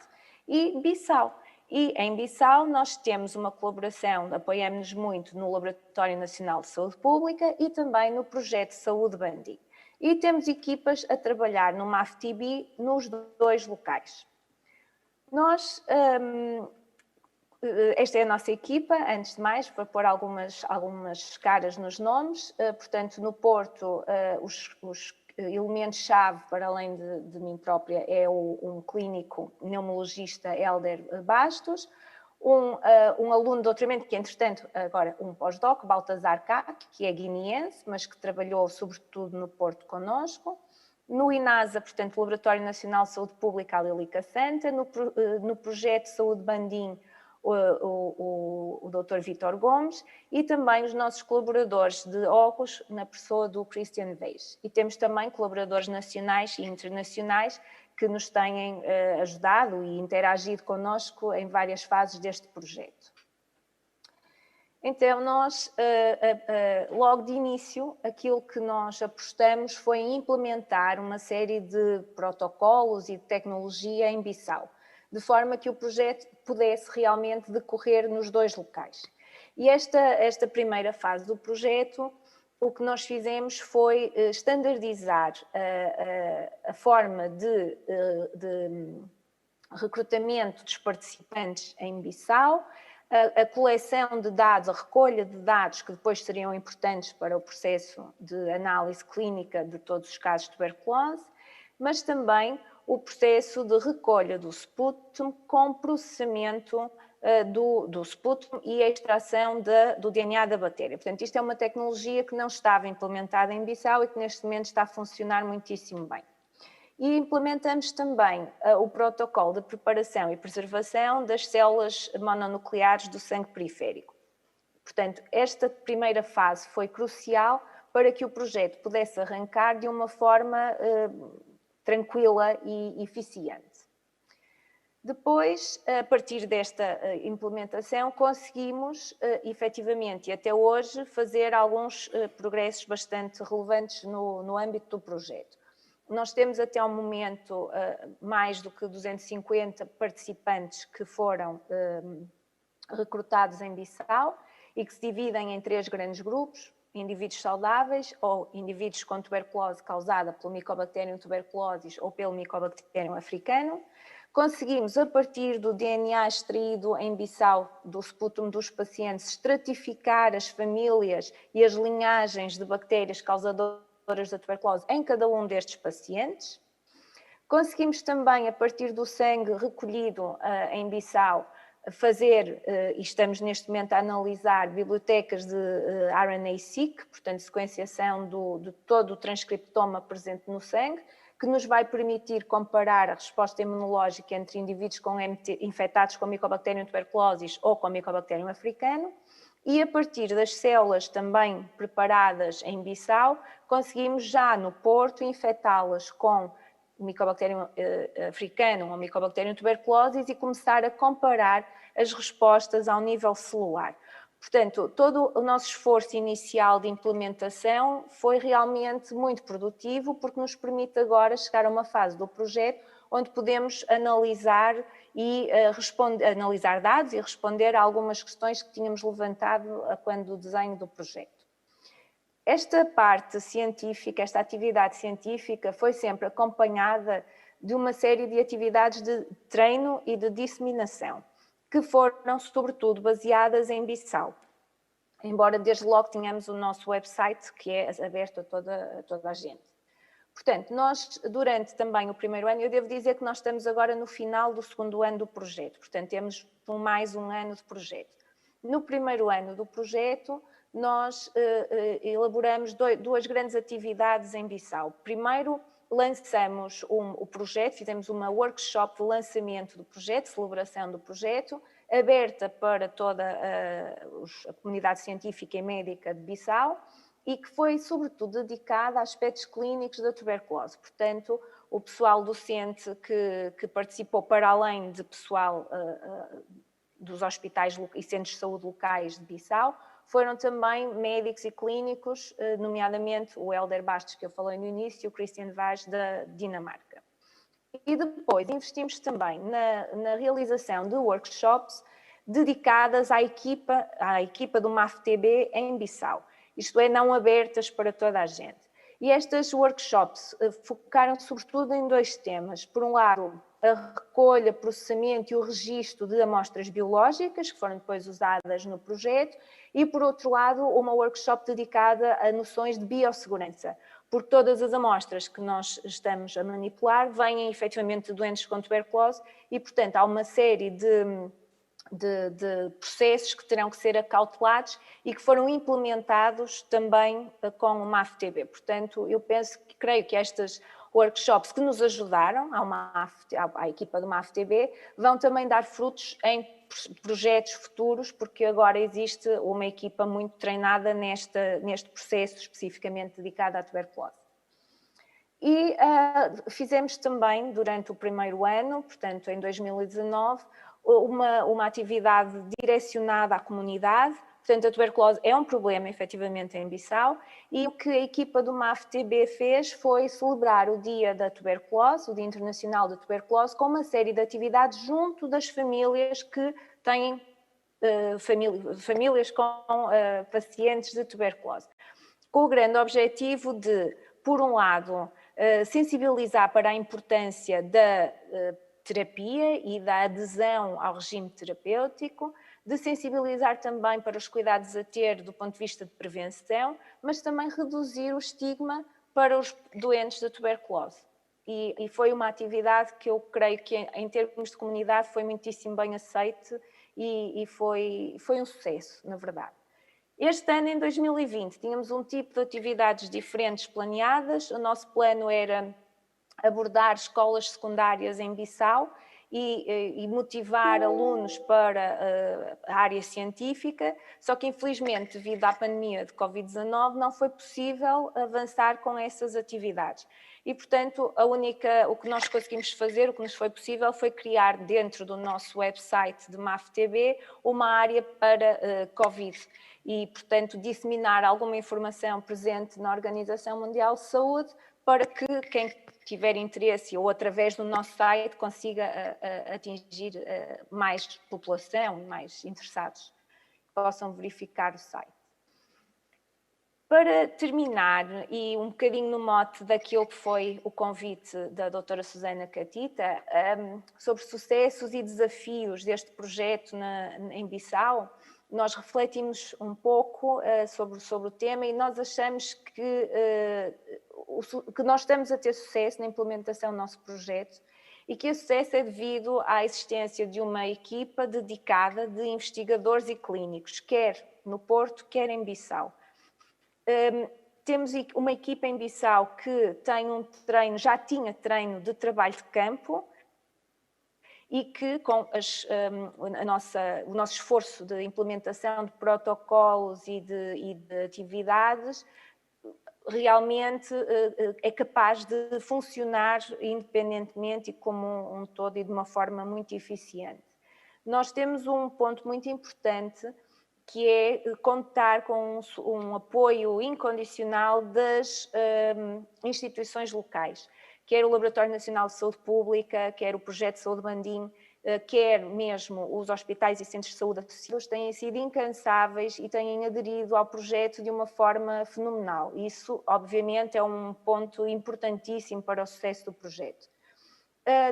S5: e Bissau. E em Bissau nós temos uma colaboração, apoiamos-nos muito no Laboratório Nacional de Saúde Pública e também no Projeto Saúde Bandi. E temos equipas a trabalhar no MAF-TB nos dois locais. Nós esta é a nossa equipa, antes de mais, para pôr algumas caras nos nomes. Portanto, no Porto, os elementos-chave, para além de mim própria, é um clínico pneumologista, Hélder Bastos, um aluno de doutoramento, que entretanto agora um pós-doc, Baltazar Cac, que é guineense, mas que trabalhou sobretudo no Porto connosco. No INASA, portanto, Laboratório Nacional de Saúde Pública, a Lilica Santa. No projeto Saúde Bandim, o Dr. Vítor Gomes, e também os nossos colaboradores de óculos, na pessoa do Christian Weiss. E temos também colaboradores nacionais e internacionais que nos têm ajudado e interagido connosco em várias fases deste projeto. Então, nós, logo de início, aquilo que nós apostamos foi em implementar uma série de protocolos e de tecnologia em Bissau, de forma que o projeto pudesse realmente decorrer nos dois locais. E esta primeira fase do projeto, o que nós fizemos foi standardizar a forma de recrutamento dos participantes em Bissau, a coleção de dados, a recolha de dados que depois seriam importantes para o processo de análise clínica de todos os casos de tuberculose, mas também o processo de recolha do sputum com processamento do sputum e a extração do DNA da bactéria. Portanto, isto é uma tecnologia que não estava implementada em Bissau e que neste momento está a funcionar muitíssimo bem. E implementamos também o protocolo de preparação e preservação das células mononucleares do sangue periférico. Portanto, esta primeira fase foi crucial para que o projeto pudesse arrancar de uma forma tranquila e eficiente. Depois, a partir desta implementação, conseguimos, efetivamente, e até hoje, fazer alguns progressos bastante relevantes no âmbito do projeto. Nós temos até ao momento mais do que 250 participantes que foram recrutados em Bissau e que se dividem em 3 grandes grupos: indivíduos saudáveis ou indivíduos com tuberculose causada pelo Mycobacterium tuberculosis ou pelo Mycobacterium africano. Conseguimos, a partir do DNA extraído em Bissau do sputum dos pacientes, estratificar as famílias e as linhagens de bactérias causadoras da tuberculose em cada um destes pacientes. Conseguimos também, a partir do sangue recolhido em Bissau, fazer, e estamos neste momento a analisar, bibliotecas de RNA-seq, portanto, sequenciação de todo o transcriptoma presente no sangue, que nos vai permitir comparar a resposta imunológica entre indivíduos infectados com Mycobacterium tuberculosis ou com Mycobacterium africano. E a partir das células também preparadas em Bissau, conseguimos já no Porto infectá-las com Mycobacterium africano ou Mycobacterium tuberculosis e começar a comparar as respostas ao nível celular. Portanto, todo o nosso esforço inicial de implementação foi realmente muito produtivo, porque nos permite agora chegar a uma fase do projeto onde podemos analisar analisar dados e responder a algumas questões que tínhamos levantado quando o desenho do projeto. Esta parte científica, esta atividade científica foi sempre acompanhada de uma série de atividades de treino e de disseminação, que foram sobretudo baseadas em Bissau. Embora desde logo tenhamos o nosso website, que é aberto a toda a gente. Portanto, nós, durante também o primeiro ano, eu devo dizer que nós estamos agora no final do segundo ano do projeto, portanto, temos mais um ano de projeto. No primeiro ano do projeto, nós elaboramos duas grandes atividades em Bissau. Primeiro, lançamos o projeto, fizemos uma workshop de lançamento do projeto, celebração do projeto, aberta para toda a comunidade científica e médica de Bissau, e que foi, sobretudo, dedicada a aspectos clínicos da tuberculose. Portanto, o pessoal docente que participou, para além de pessoal dos hospitais e centros de saúde locais de Bissau, foram também médicos e clínicos, nomeadamente o Hélder Bastos, que eu falei no início, e o Christian Weiss, da Dinamarca. E depois investimos também na realização de workshops dedicadas à equipa do MAFTB em Bissau. Isto é, não abertas para toda a gente. E estas workshops focaram sobretudo em 2 temas. Por um lado, a recolha, processamento e o registro de amostras biológicas, que foram depois usadas no projeto, e, por outro lado, uma workshop dedicada a noções de biossegurança, porque todas as amostras que nós estamos a manipular vêm efetivamente de doentes com tuberculose e, portanto, há uma série de processos que terão que ser acautelados e que foram implementados também com o MAF-TB. Portanto, creio que estas workshops que nos ajudaram à equipa do MAF-TB vão também dar frutos em projetos futuros, porque agora existe uma equipa muito treinada neste processo especificamente dedicado à tuberculose. E fizemos também, durante o primeiro ano, portanto em 2019, uma atividade direcionada à comunidade. Portanto, a tuberculose é um problema, efetivamente, em Bissau, e o que a equipa do MAF-TB fez foi celebrar o Dia da Tuberculose, o Dia Internacional da Tuberculose, com uma série de atividades junto das famílias que têm famílias com pacientes de tuberculose, com o grande objetivo de, por um lado, sensibilizar para a importância da terapia e da adesão ao regime terapêutico, de sensibilizar também para os cuidados a ter do ponto de vista de prevenção, mas também reduzir o estigma para os doentes de tuberculose. E foi uma atividade que eu creio que, em termos de comunidade, foi muitíssimo bem aceite e foi um sucesso, na verdade. Este ano, em 2020, tínhamos um tipo de atividades diferentes planeadas. O nosso plano era abordar escolas secundárias em Bissau e motivar alunos para a área científica, só que infelizmente devido à pandemia de Covid-19 não foi possível avançar com essas atividades. E portanto o que nós conseguimos fazer, o que nos foi possível foi criar dentro do nosso website de MAF-TB uma área para Covid e portanto disseminar alguma informação presente na Organização Mundial de Saúde para que quem tiver interesse ou através do nosso site consiga atingir mais população, mais interessados, que possam verificar o site. Para terminar, e um bocadinho no mote daquilo que foi o convite da doutora Susana Catita, sobre sucessos e desafios deste projeto em Bissau, nós refletimos um pouco sobre o tema e nós achamos que nós estamos a ter sucesso na implementação do nosso projeto e que esse sucesso é devido à existência de uma equipa dedicada de investigadores e clínicos, quer no Porto, quer em Bissau. Temos uma equipa em Bissau que tem já tinha treino de trabalho de campo e que com o nosso esforço de implementação de protocolos e de atividades realmente é capaz de funcionar independentemente e como um todo e de uma forma muito eficiente. Nós temos um ponto muito importante que é contar com um apoio incondicional das instituições locais, quer o Laboratório Nacional de Saúde Pública, quer o Projeto de Saúde Bandim, quer mesmo os hospitais e centros de saúde associados, têm sido incansáveis e têm aderido ao projeto de uma forma fenomenal. Isso, obviamente, é um ponto importantíssimo para o sucesso do projeto.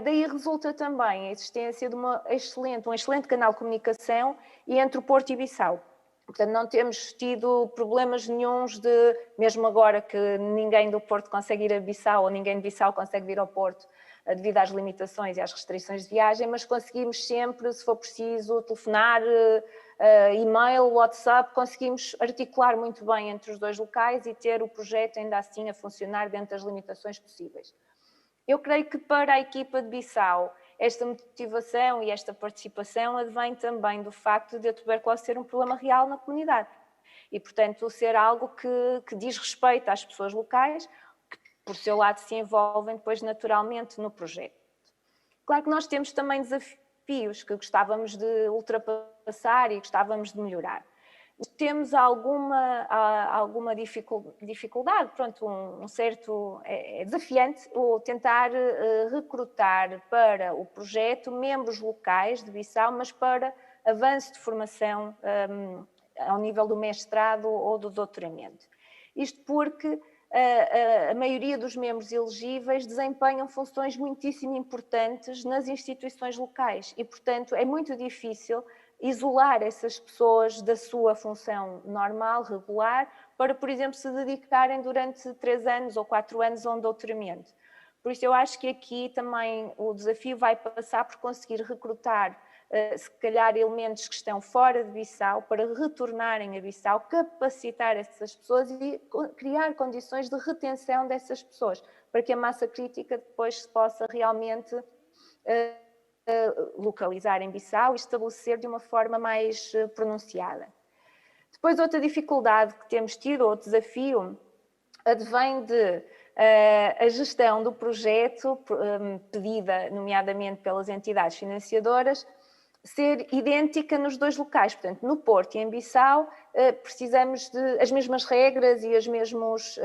S5: Daí resulta também a existência de um excelente canal de comunicação entre o Porto e Bissau. Portanto, não temos tido problemas nenhuns mesmo agora que ninguém do Porto consegue ir a Bissau ou ninguém de Bissau consegue vir ao Porto devido às limitações e às restrições de viagem, mas conseguimos sempre, se for preciso, telefonar, e-mail, WhatsApp, conseguimos articular muito bem entre os dois locais e ter o projeto ainda assim a funcionar dentro das limitações possíveis. Eu creio que para a equipa de Bissau, esta motivação e esta participação advém também do facto de a tuberculose ser um problema real na comunidade e, portanto, ser algo que diz respeito às pessoas locais, que, por seu lado, se envolvem depois naturalmente no projeto. Claro que nós temos também desafios que gostávamos de ultrapassar e gostávamos de melhorar. Temos alguma dificuldade, pronto, é desafiante tentar recrutar para o projeto membros locais de Bissau, mas para avanço de formação ao nível do mestrado ou do doutoramento. Isto porque a maioria dos membros elegíveis desempenham funções muitíssimo importantes nas instituições locais e, portanto, é muito difícil isolar essas pessoas da sua função normal, regular, para, por exemplo, se dedicarem durante 3 anos ou 4 anos a um doutoramento. Por isso, eu acho que aqui também o desafio vai passar por conseguir recrutar, se calhar, elementos que estão fora de Bissau para retornarem a Bissau, capacitar essas pessoas e criar condições de retenção dessas pessoas, para que a massa crítica depois se possa realmente localizar em Bissau e estabelecer de uma forma mais pronunciada. Depois, outra dificuldade que temos tido, ou desafio, advém de a gestão do projeto, pedida nomeadamente pelas entidades financiadoras, ser idêntica nos 2 locais. Portanto, no Porto e em Bissau, precisamos de as mesmas regras e os mesmos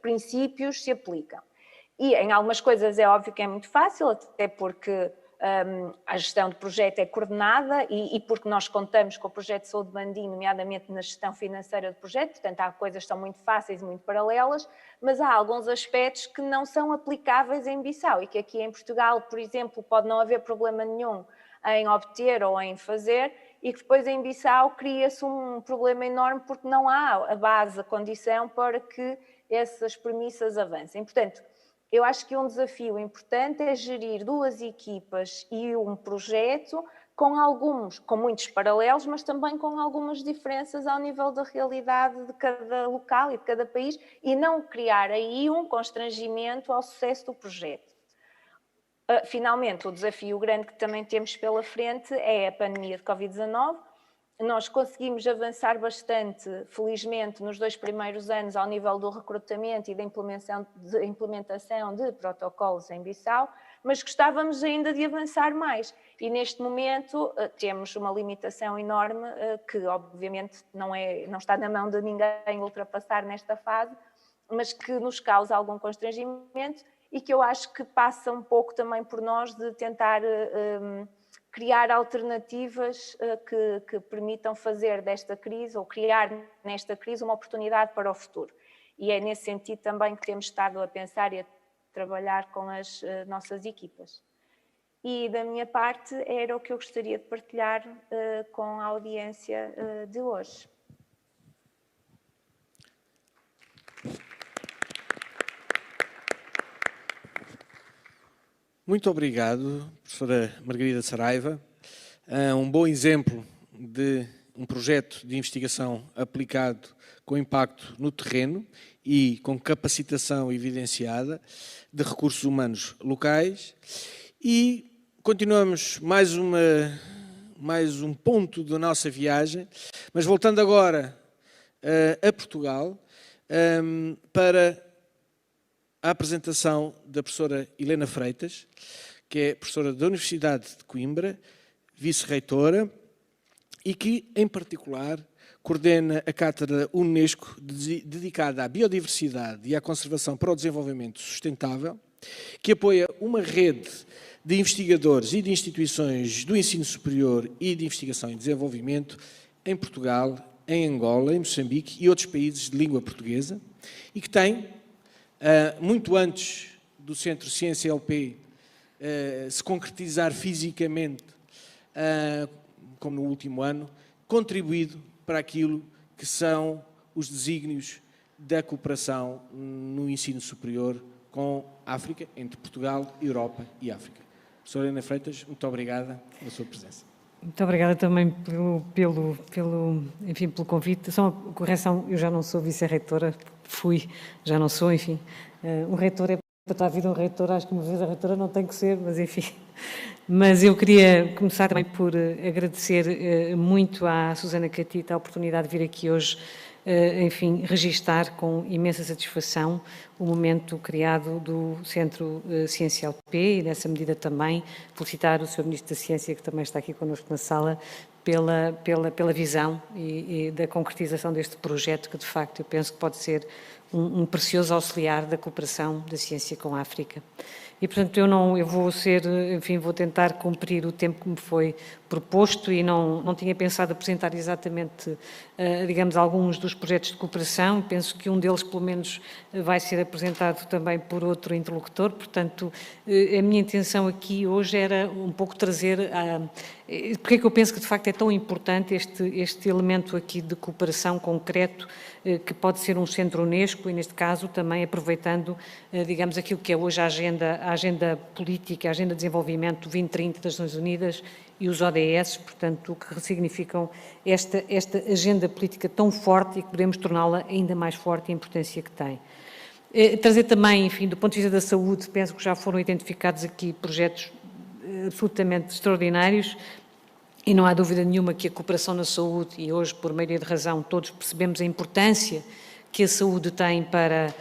S5: princípios se aplicam. E em algumas coisas é óbvio que é muito fácil, até porque a gestão de projeto é coordenada e porque nós contamos com o projeto de saúde Bandim, nomeadamente na gestão financeira do projeto, portanto há coisas que são muito fáceis e muito paralelas, mas há alguns aspectos que não são aplicáveis em Bissau e que aqui em Portugal, por exemplo, pode não haver problema nenhum em obter ou em fazer e que depois em Bissau cria-se um problema enorme porque não há a base, a condição para que essas premissas avancem. Portanto, eu acho que um desafio importante é gerir 2 equipas e um projeto com muitos paralelos, mas também com algumas diferenças ao nível da realidade de cada local e de cada país e não criar aí um constrangimento ao sucesso do projeto. Finalmente, o desafio grande que também temos pela frente é a pandemia de Covid-19. Nós conseguimos avançar bastante, felizmente, nos 2 primeiros anos ao nível do recrutamento e da implementação de protocolos em Bissau, mas gostávamos ainda de avançar mais. E neste momento temos uma limitação enorme que, obviamente, não está na mão de ninguém ultrapassar nesta fase, mas que nos causa algum constrangimento e que eu acho que passa um pouco também por nós de tentar criar alternativas que permitam fazer desta crise, ou criar nesta crise, uma oportunidade para o futuro. E é nesse sentido também que temos estado a pensar e a trabalhar com as nossas equipas. E da minha parte era o que eu gostaria de partilhar com a audiência de hoje.
S1: Muito obrigado, professora Margarida Saraiva. Um bom exemplo de um projeto de investigação aplicado com impacto no terreno e com capacitação evidenciada de recursos humanos locais. E continuamos mais um ponto da nossa viagem, mas voltando agora a Portugal, para a apresentação da professora Helena Freitas, que é professora da Universidade de Coimbra, vice-reitora, e que, em particular, coordena a Cátedra Unesco dedicada à biodiversidade e à conservação para o desenvolvimento sustentável, que apoia uma rede de investigadores e de instituições do ensino superior e de investigação e desenvolvimento em Portugal, em Angola, em Moçambique e outros países de língua portuguesa, e que tem, muito antes do Centro Ciência LP se concretizar fisicamente, como no último ano, contribuído para aquilo que são os desígnios da cooperação no ensino superior com a África, entre Portugal, Europa e África. Professora Helena Freitas, muito obrigada pela sua presença.
S6: Muito obrigada também pelo convite. Só uma correção, eu já não sou vice-reitora, já não sou, enfim. Um reitor é para toda a vida um reitor, acho que uma vez a reitora não tem que ser, mas enfim. Mas eu queria começar também por agradecer muito à Susana Catita a oportunidade de vir aqui hoje, enfim, registar com imensa satisfação o momento criado do Centro Ciência LP e, nessa medida, também felicitar o Sr. Ministro da Ciência, que também está aqui connosco na sala, pela visão e da concretização deste projeto, que, de facto, eu penso que pode ser um precioso auxiliar da cooperação da ciência com a África. E, portanto, eu vou tentar cumprir o tempo que me foi proposto e não tinha pensado apresentar exatamente, digamos, alguns dos projetos de cooperação. Penso que um deles, pelo menos, vai ser apresentado também por outro interlocutor. Portanto, a minha intenção aqui hoje era um pouco trazer porque é que eu penso que, de facto, é tão importante este elemento aqui de cooperação concreto, que pode ser um centro Unesco e, neste caso, também aproveitando, digamos, aquilo que é hoje a agenda política, a agenda de desenvolvimento 2030 das Nações Unidas e os ODS, portanto, que significam esta agenda política tão forte e que podemos torná-la ainda mais forte e a importância que tem. Trazer também, enfim, do ponto de vista da saúde, penso que já foram identificados aqui projetos absolutamente extraordinários e não há dúvida nenhuma que a cooperação na saúde, e hoje, por maioria de razão, todos percebemos a importância que a saúde tem para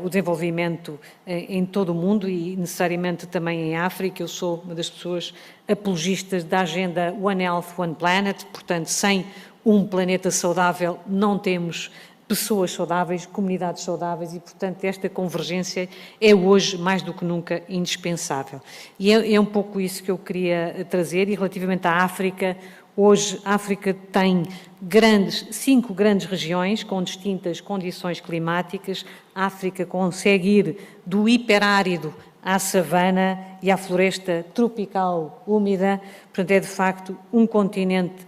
S6: o desenvolvimento em todo o mundo e necessariamente também em África. Eu sou uma das pessoas apologistas da agenda One Health, One Planet, portanto, sem um planeta saudável não temos pessoas saudáveis, comunidades saudáveis e, portanto, esta convergência é hoje, mais do que nunca, indispensável. E é um pouco isso que eu queria trazer. E relativamente à África, hoje a África tem 5 grandes regiões com distintas condições climáticas. A África consegue ir do hiperárido à savana e à floresta tropical úmida. Portanto, é de facto um continente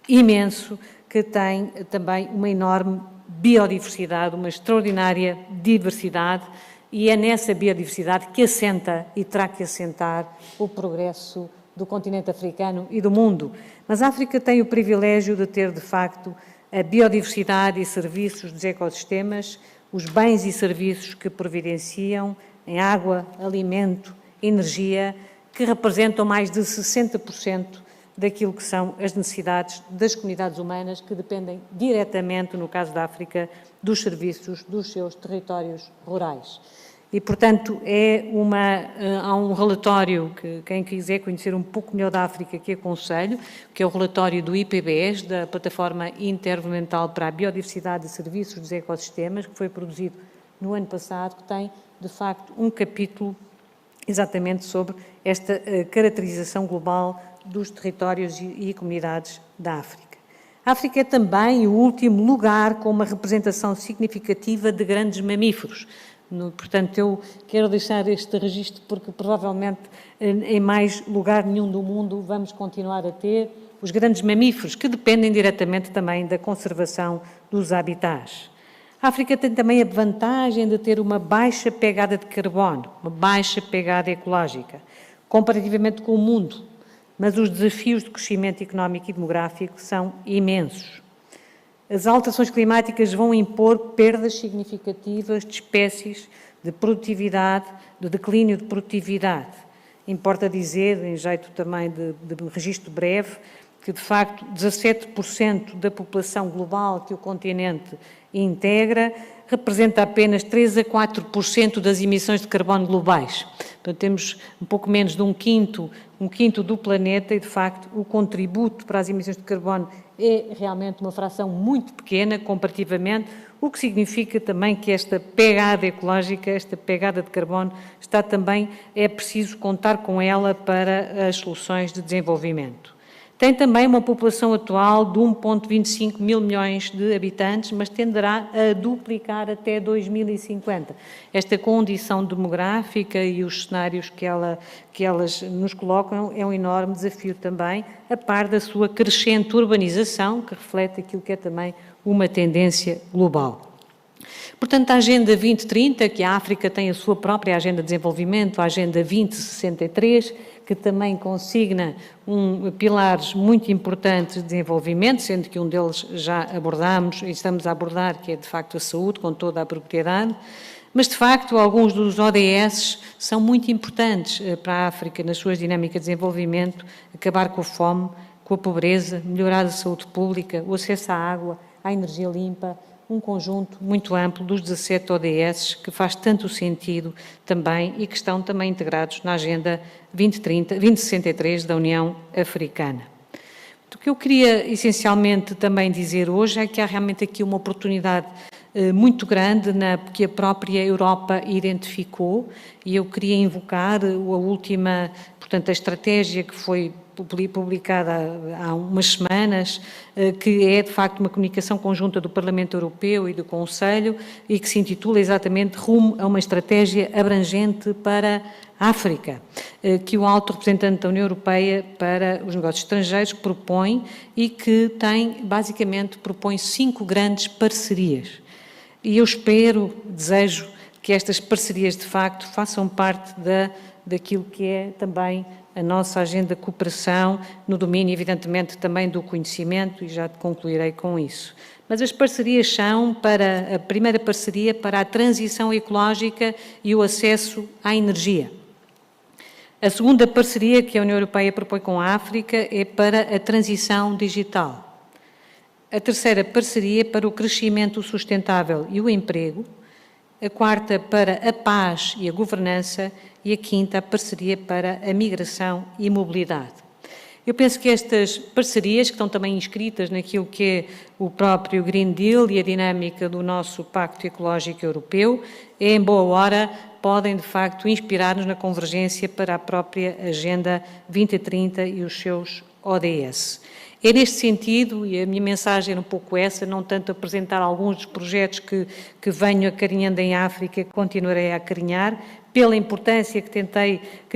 S6: imenso que tem também uma enorme biodiversidade, uma extraordinária diversidade, e é nessa biodiversidade que assenta e terá que assentar o progresso do continente africano e do mundo. Mas a África tem o privilégio de ter, de facto, a biodiversidade e serviços dos ecossistemas, os bens e serviços que providenciam em água, alimento, energia, que representam mais de 60% daquilo que são as necessidades das comunidades humanas, que dependem diretamente, no caso da África, dos serviços dos seus territórios rurais. E, portanto, há um relatório que quem quiser conhecer um pouco melhor da África, que aconselho, que é o relatório do IPBES, da Plataforma Intergovernamental para a Biodiversidade e Serviços dos Ecossistemas, que foi produzido no ano passado, que tem, de facto, um capítulo exatamente sobre esta caracterização global dos territórios e comunidades da África. A África é também o último lugar com uma representação significativa de grandes mamíferos. Portanto, eu quero deixar este registro porque provavelmente em mais lugar nenhum do mundo vamos continuar a ter os grandes mamíferos, que dependem diretamente também da conservação dos habitats. A África tem também a vantagem de ter uma baixa pegada de carbono, uma baixa pegada ecológica, comparativamente com o mundo. Mas os desafios de crescimento económico e demográfico são imensos. As alterações climáticas vão impor perdas significativas de espécies, de produtividade, de declínio de produtividade. Importa dizer, em jeito também de registro breve, que de facto 17% da população global que o continente integra representa apenas 3 a 4% das emissões de carbono globais. Portanto, temos um pouco menos de um quinto do planeta e, de facto, o contributo para as emissões de carbono é realmente uma fração muito pequena comparativamente, o que significa também que esta pegada ecológica, esta pegada de carbono, é preciso contar com ela para as soluções de desenvolvimento. Tem também uma população atual de 1,25 mil milhões de habitantes, mas tenderá a duplicar até 2050. Esta condição demográfica e os cenários que elas nos colocam é um enorme desafio também, a par da sua crescente urbanização, que reflete aquilo que é também uma tendência global. Portanto, a Agenda 2030, que a África tem a sua própria Agenda de Desenvolvimento, a Agenda 2063, que também consigna pilares muito importantes de desenvolvimento, sendo que um deles já abordámos e estamos a abordar, que é de facto a saúde, com toda a propriedade, mas de facto alguns dos ODS são muito importantes para a África nas suas dinâmicas de desenvolvimento, acabar com a fome, com a pobreza, melhorar a saúde pública, o acesso à água, à energia limpa, um conjunto muito amplo dos 17 ODS que faz tanto sentido também e que estão também integrados na Agenda 2063 da União Africana. O que eu queria essencialmente também dizer hoje é que há realmente aqui uma oportunidade muito grande que a própria Europa identificou, e eu queria invocar a última, portanto, a estratégia que foi publicada há umas semanas, que é de facto uma comunicação conjunta do Parlamento Europeu e do Conselho e que se intitula exatamente Rumo a uma estratégia abrangente para a África, que o alto representante da União Europeia para os negócios estrangeiros propõe e que basicamente propõe 5 grandes parcerias. E eu desejo que estas parcerias de facto façam parte daquilo que é também a nossa agenda de cooperação no domínio, evidentemente, também do conhecimento, e já concluirei com isso. Mas as parcerias são a primeira parceria para a transição ecológica e o acesso à energia. A segunda parceria que a União Europeia propõe com a África é para a transição digital. A terceira parceria para o crescimento sustentável e o emprego. A quarta para a paz e a governança. E a quinta, a parceria para a migração e mobilidade. Eu penso que estas parcerias, que estão também inscritas naquilo que é o próprio Green Deal e a dinâmica do nosso Pacto Ecológico Europeu, em boa hora podem, de facto, inspirar-nos na convergência para a própria Agenda 2030 e os seus ODS. É neste sentido, e a minha mensagem era um pouco essa, não tanto apresentar alguns dos projetos que venho acarinhando em África, que continuarei a acarinhar, pela importância que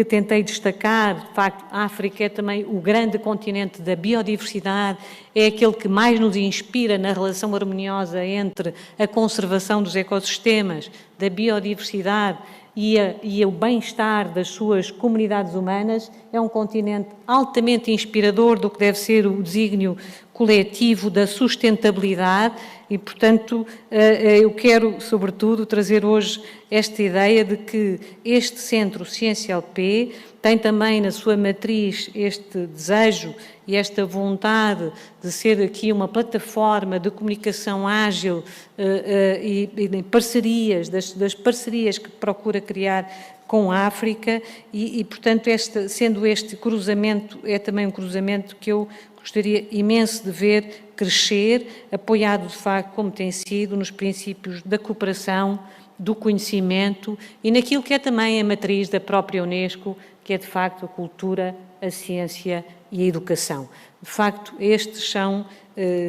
S6: tentei destacar. De facto, a África é também o grande continente da biodiversidade, é aquele que mais nos inspira na relação harmoniosa entre a conservação dos ecossistemas, da biodiversidade e o bem-estar das suas comunidades humanas. É um continente altamente inspirador do que deve ser o desígnio coletivo da sustentabilidade e, portanto, eu quero, sobretudo, trazer hoje esta ideia de que este Centro Ciência LP tem também na sua matriz este desejo e esta vontade de ser aqui uma plataforma de comunicação ágil e de parcerias, das parcerias que procura criar com a África e portanto, sendo este cruzamento, é também um cruzamento que eu gostaria imenso de ver crescer, apoiado de facto, como tem sido, nos princípios da cooperação, do conhecimento e naquilo que é também a matriz da própria Unesco, que é de facto a cultura, a ciência e a educação. De facto, estes são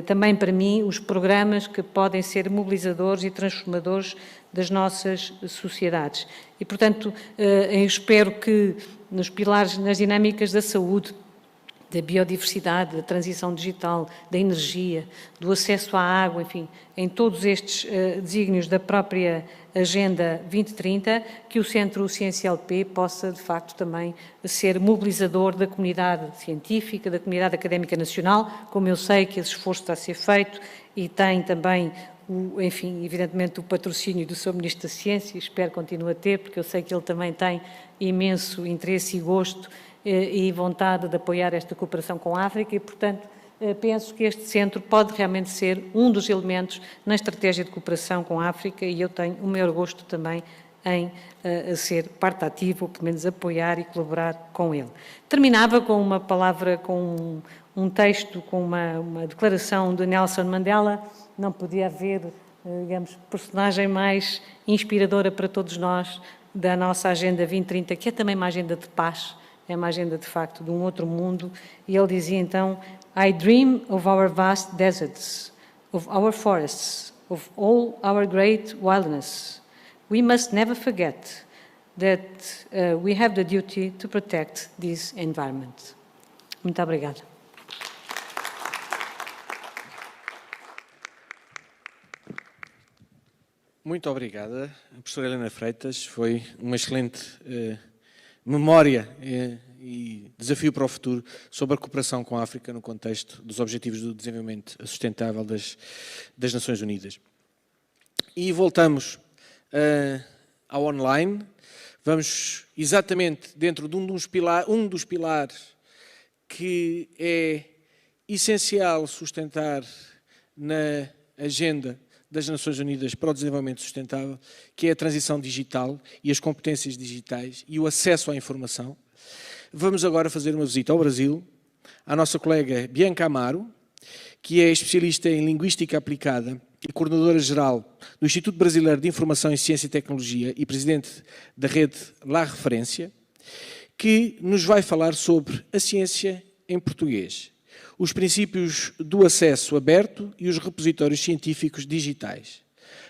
S6: também para mim os programas que podem ser mobilizadores e transformadores das nossas sociedades. E, portanto, eu espero que nos pilares, nas dinâmicas da saúde, da biodiversidade, da transição digital, da energia, do acesso à água, enfim, em todos estes desígnios da própria Agenda 2030, que o Centro Ciência LP possa, de facto, também ser mobilizador da comunidade científica, da comunidade académica nacional, como eu sei que esse esforço está a ser feito e tem também, enfim, evidentemente, o patrocínio do Sr. Ministro da Ciência, espero que continue a ter, porque eu sei que ele também tem imenso interesse e gosto e vontade de apoiar esta cooperação com a África e, portanto, penso que este centro pode realmente ser um dos elementos na estratégia de cooperação com a África e eu tenho o maior gosto também em ser parte ativa, ou pelo menos apoiar e colaborar com ele. Terminava com uma palavra, com um texto, com uma declaração de Nelson Mandela. Não podia haver, digamos, personagem mais inspiradora para todos nós da nossa Agenda 2030, que é também uma agenda de paz, é uma agenda, de facto, de um outro mundo. E ele dizia, então, I dream of our vast deserts, of our forests, of all our great wilderness. We must never forget that we have the duty to protect this environment. Muito obrigada.
S1: Muito obrigada, professora Helena Freitas. Foi uma excelente memória e desafio para o futuro sobre a cooperação com a África no contexto dos Objetivos do Desenvolvimento Sustentável das Nações Unidas. E voltamos ao online. Vamos exatamente dentro de um dos pilares que é essencial sustentar na agenda das Nações Unidas para o Desenvolvimento Sustentável, que é a transição digital e as competências digitais e o acesso à informação. Vamos agora fazer uma visita ao Brasil, à nossa colega Bianca Amaro, que é especialista em Linguística Aplicada e coordenadora-geral do Instituto Brasileiro de Informação em Ciência e Tecnologia e presidente da rede La Referência, que nos vai falar sobre a ciência em português, os princípios do acesso aberto e os repositórios científicos digitais.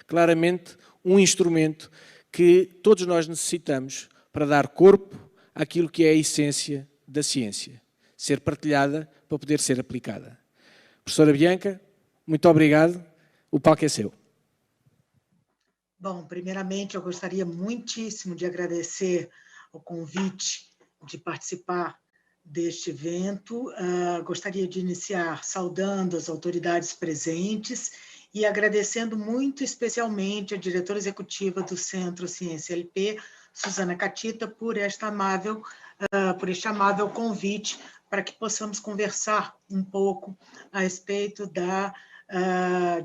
S1: Claramente, um instrumento que todos nós necessitamos para dar corpo àquilo que é a essência da ciência, ser partilhada para poder ser aplicada. Professora Bianca, muito obrigado. O palco é seu.
S7: Bom, primeiramente, eu gostaria muitíssimo de agradecer o convite de participar deste evento. Gostaria de iniciar saudando as autoridades presentes e agradecendo muito especialmente a diretora executiva do Centro Ciência LP, Suzana Catita, por este amável convite para que possamos conversar um pouco a respeito da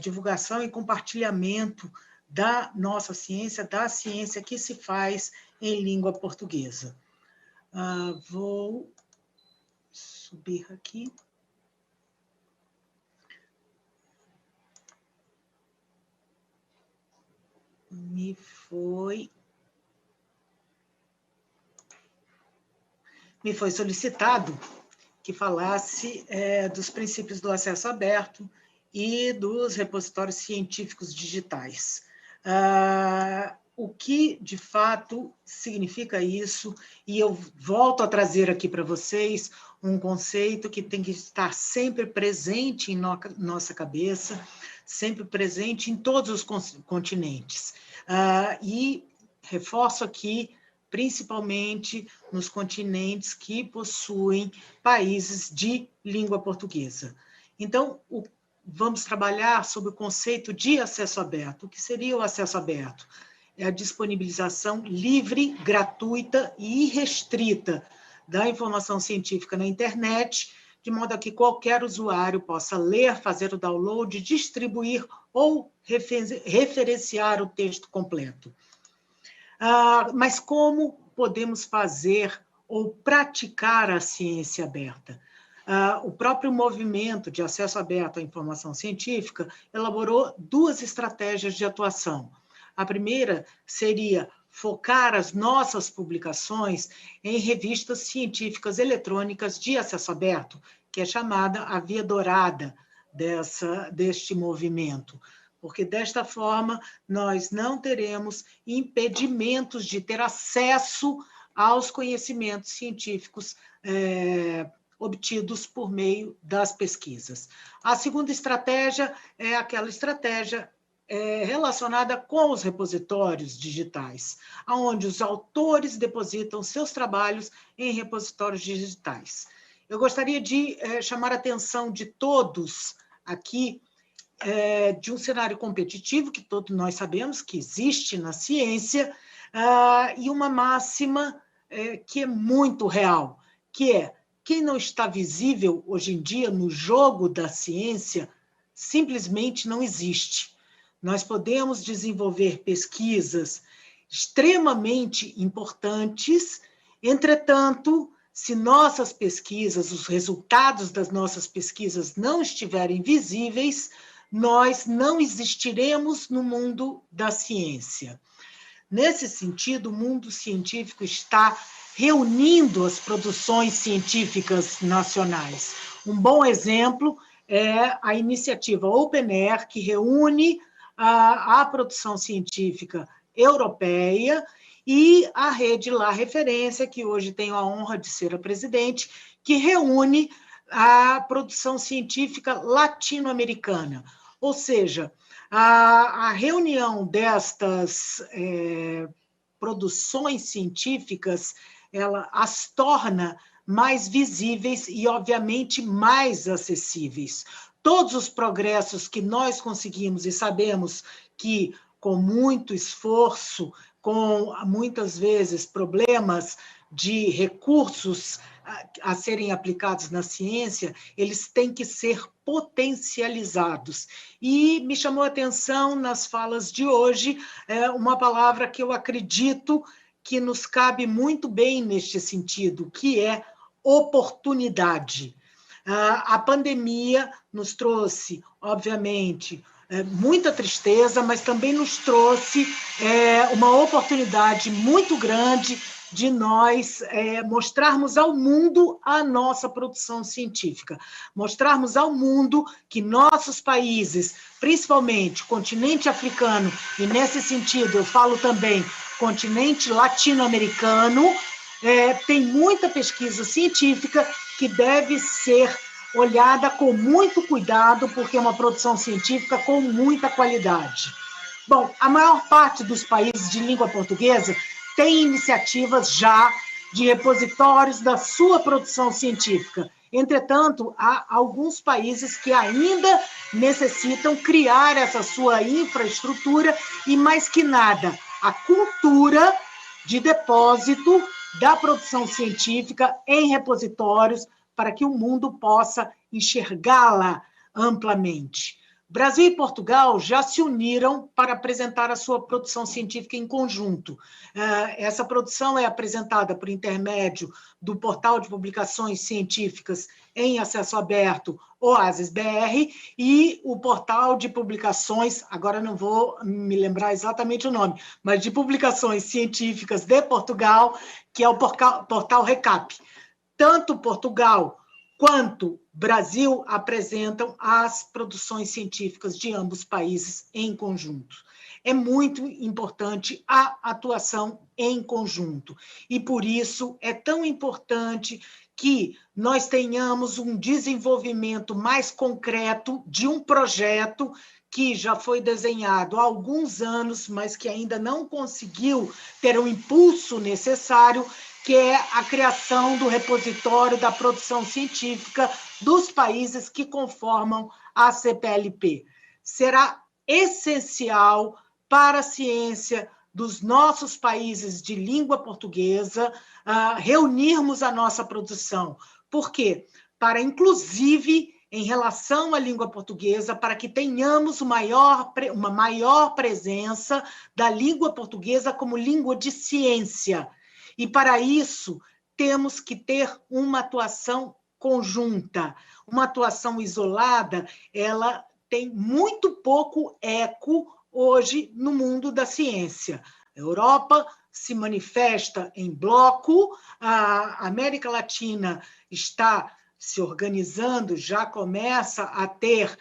S7: divulgação e compartilhamento da nossa ciência, da ciência que se faz em língua portuguesa. Vou subir aqui. Me foi solicitado que falasse dos princípios do acesso aberto e dos repositórios científicos digitais. O que, de fato, significa isso? E eu volto a trazer aqui para vocês um conceito que tem que estar sempre presente em nossa cabeça, sempre presente em todos os continentes. E reforço aqui, principalmente nos continentes que possuem países de língua portuguesa. Então, vamos trabalhar sobre o conceito de acesso aberto. O que seria o acesso aberto? É a disponibilização livre, gratuita e irrestrita da informação científica na internet, de modo a que qualquer usuário possa ler, fazer o download, distribuir ou referenciar o texto completo. Mas como podemos fazer ou praticar a ciência aberta? O próprio movimento de acesso aberto à informação científica elaborou 2 estratégias de atuação. A primeira seria focar as nossas publicações em revistas científicas eletrônicas de acesso aberto, que é chamada a via dourada deste movimento, porque desta forma nós não teremos impedimentos de ter acesso aos conhecimentos científicos obtidos por meio das pesquisas. A segunda estratégia é aquela estratégia relacionada com os repositórios digitais, onde os autores depositam seus trabalhos em repositórios digitais. Eu gostaria de chamar a atenção de todos aqui de um cenário competitivo que todos nós sabemos que existe na ciência, e uma máxima que é muito real, que é: quem não está visível hoje em dia no jogo da ciência simplesmente não existe. Nós podemos desenvolver pesquisas extremamente importantes, entretanto, se nossas pesquisas, os resultados das nossas pesquisas não estiverem visíveis, nós não existiremos no mundo da ciência. Nesse sentido, o mundo científico está reunindo as produções científicas nacionais. Um bom exemplo é a iniciativa OpenAIR, que reúne a produção científica europeia, e a rede La Referência, que hoje tenho a honra de ser a presidente, que reúne a produção científica latino-americana. Ou seja, a reunião destas produções científicas, ela as torna mais visíveis e, obviamente, mais acessíveis. Todos os progressos que nós conseguimos, e sabemos que com muito esforço, com muitas vezes problemas de recursos a serem aplicados na ciência, eles têm que ser potencializados. E me chamou a atenção nas falas de hoje uma palavra que eu acredito que nos cabe muito bem neste sentido, que é oportunidade. A pandemia nos trouxe, obviamente, muita tristeza, mas também nos trouxe uma oportunidade muito grande de nós mostrarmos ao mundo a nossa produção científica, mostrarmos ao mundo que nossos países, principalmente o continente africano, e nesse sentido eu falo também continente latino-americano, tem muita pesquisa científica que deve ser olhada com muito cuidado, porque é uma produção científica com muita qualidade. Bom, a maior parte dos países de língua portuguesa tem iniciativas já de repositórios da sua produção científica. Entretanto, há alguns países que ainda necessitam criar essa sua infraestrutura e, mais que nada, a cultura de depósito da produção científica em repositórios para que o mundo possa enxergá-la amplamente. Brasil e Portugal já se uniram para apresentar a sua produção científica em conjunto. Essa produção é apresentada por intermédio do Portal de Publicações Científicas em Acesso Aberto, OASIS-BR, e o Portal de Publicações, agora não vou me lembrar exatamente o nome, mas de Publicações Científicas de Portugal, que é o Portal RECAP. Tanto Portugal quanto Brasil apresentam as produções científicas de ambos países em conjunto. É muito importante a atuação em conjunto, e por isso é tão importante que nós tenhamos um desenvolvimento mais concreto de um projeto que já foi desenhado há alguns anos, mas que ainda não conseguiu ter o impulso necessário, que é a criação do repositório da produção científica dos países que conformam a CPLP. Será essencial para a ciência dos nossos países de língua portuguesa reunirmos a nossa produção. Por quê? Para, inclusive, em relação à língua portuguesa, para que tenhamos uma maior presença da língua portuguesa como língua de ciência. E, para isso, temos que ter uma atuação conjunta. Uma atuação isolada, ela tem muito pouco eco hoje no mundo da ciência. A Europa se manifesta em bloco, a América Latina está se organizando, já começa a ter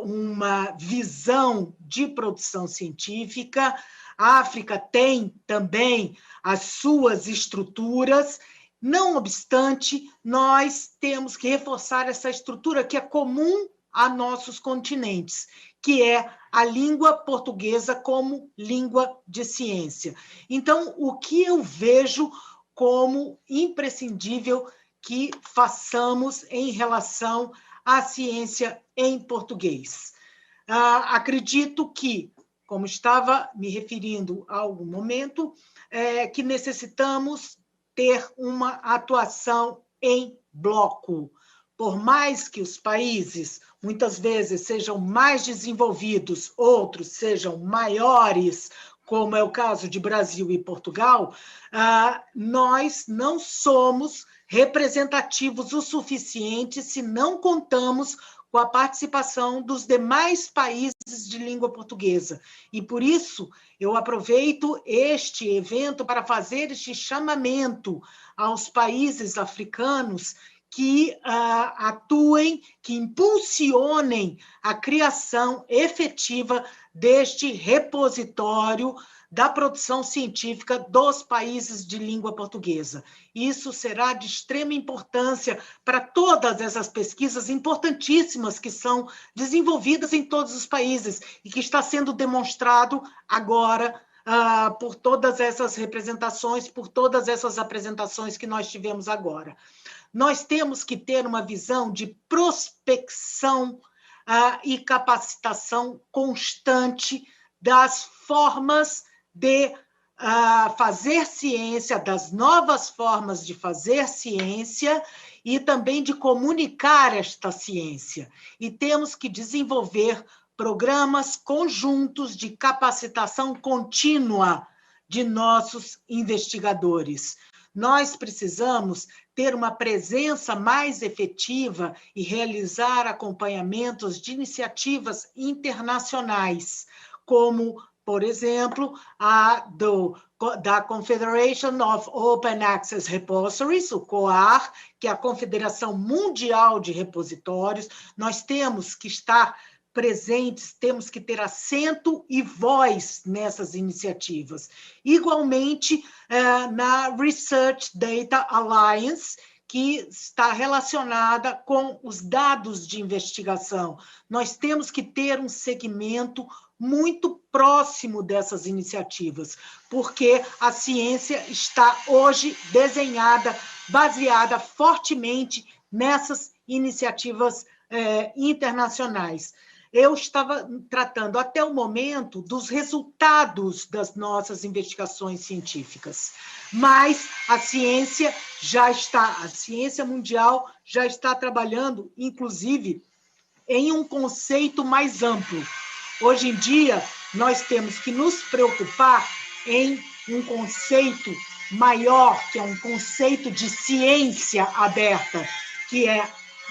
S7: uma visão de produção científica. A África tem também as suas estruturas. Não obstante, nós temos que reforçar essa estrutura que é comum a nossos continentes, que é a língua portuguesa como língua de ciência. Então, o que eu vejo como imprescindível que façamos em relação à ciência em português? Acredito que, como estava me referindo há algum momento, que necessitamos ter uma atuação em bloco. Por mais que os países, muitas vezes, sejam mais desenvolvidos, outros sejam maiores, como é o caso de Brasil e Portugal, nós não somos representativos o suficiente se não contamos com a participação dos demais países de língua portuguesa. E, por isso, eu aproveito este evento para fazer este chamamento aos países africanos que atuem, que impulsionem a criação efetiva deste repositório da produção científica dos países de língua portuguesa. Isso será de extrema importância para todas essas pesquisas importantíssimas que são desenvolvidas em todos os países e que está sendo demonstrado agora por todas essas representações, por todas essas apresentações que nós tivemos agora. Nós temos que ter uma visão de prospecção e capacitação constante das formas de fazer ciência, das novas formas de fazer ciência e também de comunicar esta ciência. E temos que desenvolver programas conjuntos de capacitação contínua de nossos investigadores. Nós precisamos ter uma presença mais efetiva e realizar acompanhamentos de iniciativas internacionais, como, por exemplo, da Confederation of Open Access Repositories, o COAR, que é a Confederação Mundial de Repositórios. Nós temos que estar presentes, temos que ter assento e voz nessas iniciativas. Igualmente, na Research Data Alliance, que está relacionada com os dados de investigação. Nós temos que ter um segmento muito próximo dessas iniciativas, porque a ciência está hoje desenhada, baseada fortemente nessas iniciativas internacionais. Eu estava tratando até o momento dos resultados das nossas investigações científicas, mas a ciência mundial já está trabalhando, inclusive, em um conceito mais amplo. Hoje em dia, nós temos que nos preocupar em um conceito maior, que é um conceito de ciência aberta, que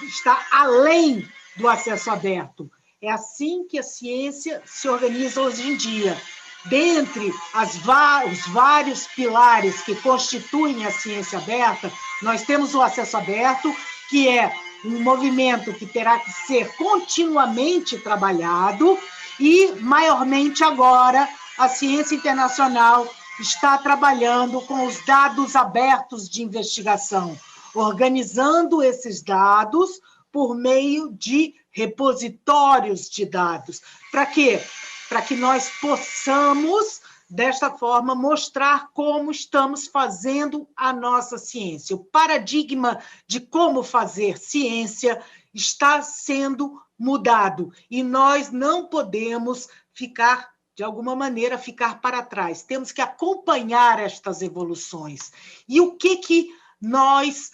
S7: está além do acesso aberto. É assim que a ciência se organiza hoje em dia. Dentre os vários pilares que constituem a ciência aberta, nós temos o acesso aberto, que é um movimento que terá que ser continuamente trabalhado, e, maiormente agora, a ciência internacional está trabalhando com os dados abertos de investigação, organizando esses dados por meio de repositórios de dados. Para quê? Para que nós possamos, desta forma, mostrar como estamos fazendo a nossa ciência. O paradigma de como fazer ciência está sendo mudado e nós não podemos ficar, de alguma maneira, ficar para trás. Temos que acompanhar estas evoluções. E o que nós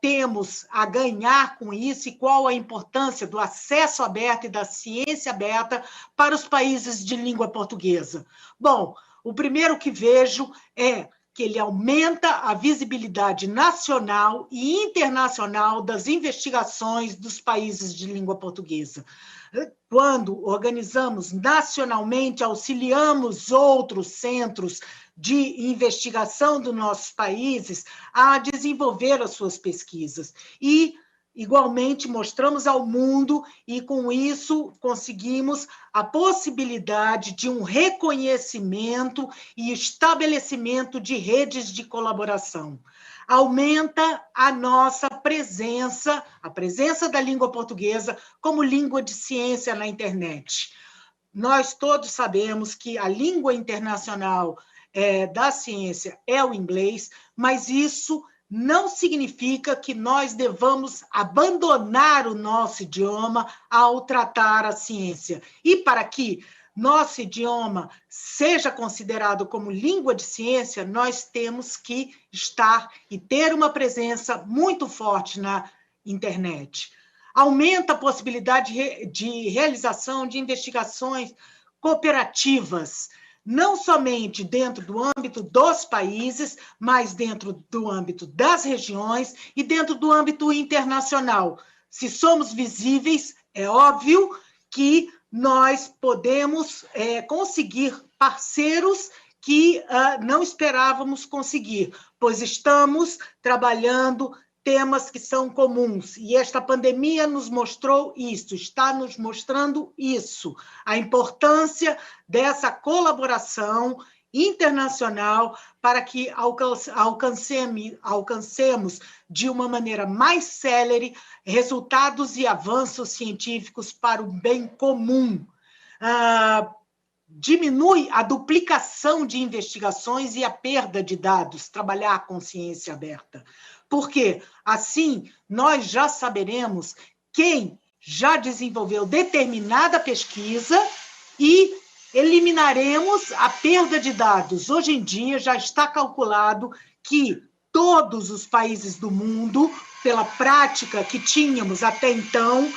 S7: temos a ganhar com isso e qual a importância do acesso aberto e da ciência aberta para os países de língua portuguesa? Bom, o primeiro que vejo é que ele aumenta a visibilidade nacional e internacional das investigações dos países de língua portuguesa. Quando organizamos nacionalmente, auxiliamos outros centros de investigação dos nossos países a desenvolver as suas pesquisas. E, igualmente, mostramos ao mundo e, com isso, conseguimos a possibilidade de um reconhecimento e estabelecimento de redes de colaboração. Aumenta a nossa presença, a presença da língua portuguesa como língua de ciência na internet. Nós todos sabemos que a língua internacional da ciência é o inglês, mas isso não significa que nós devamos abandonar o nosso idioma ao tratar a ciência. E para que nosso idioma seja considerado como língua de ciência, nós temos que estar e ter uma presença muito forte na internet. Aumenta a possibilidade de realização de investigações cooperativas, não somente dentro do âmbito dos países, mas dentro do âmbito das regiões e dentro do âmbito internacional. Se somos visíveis, é óbvio que nós podemos conseguir parceiros que não esperávamos conseguir, pois estamos trabalhando temas que são comuns. E esta pandemia nos mostrou isso, está nos mostrando isso, a importância dessa colaboração internacional para que alcancemos de uma maneira mais célere resultados e avanços científicos para o bem comum. Diminui a duplicação de investigações e a perda de dados, trabalhar com ciência aberta. Porque, assim, nós já saberemos quem já desenvolveu determinada pesquisa e eliminaremos a perda de dados. Hoje em dia já está calculado que todos os países do mundo, pela prática que tínhamos até então,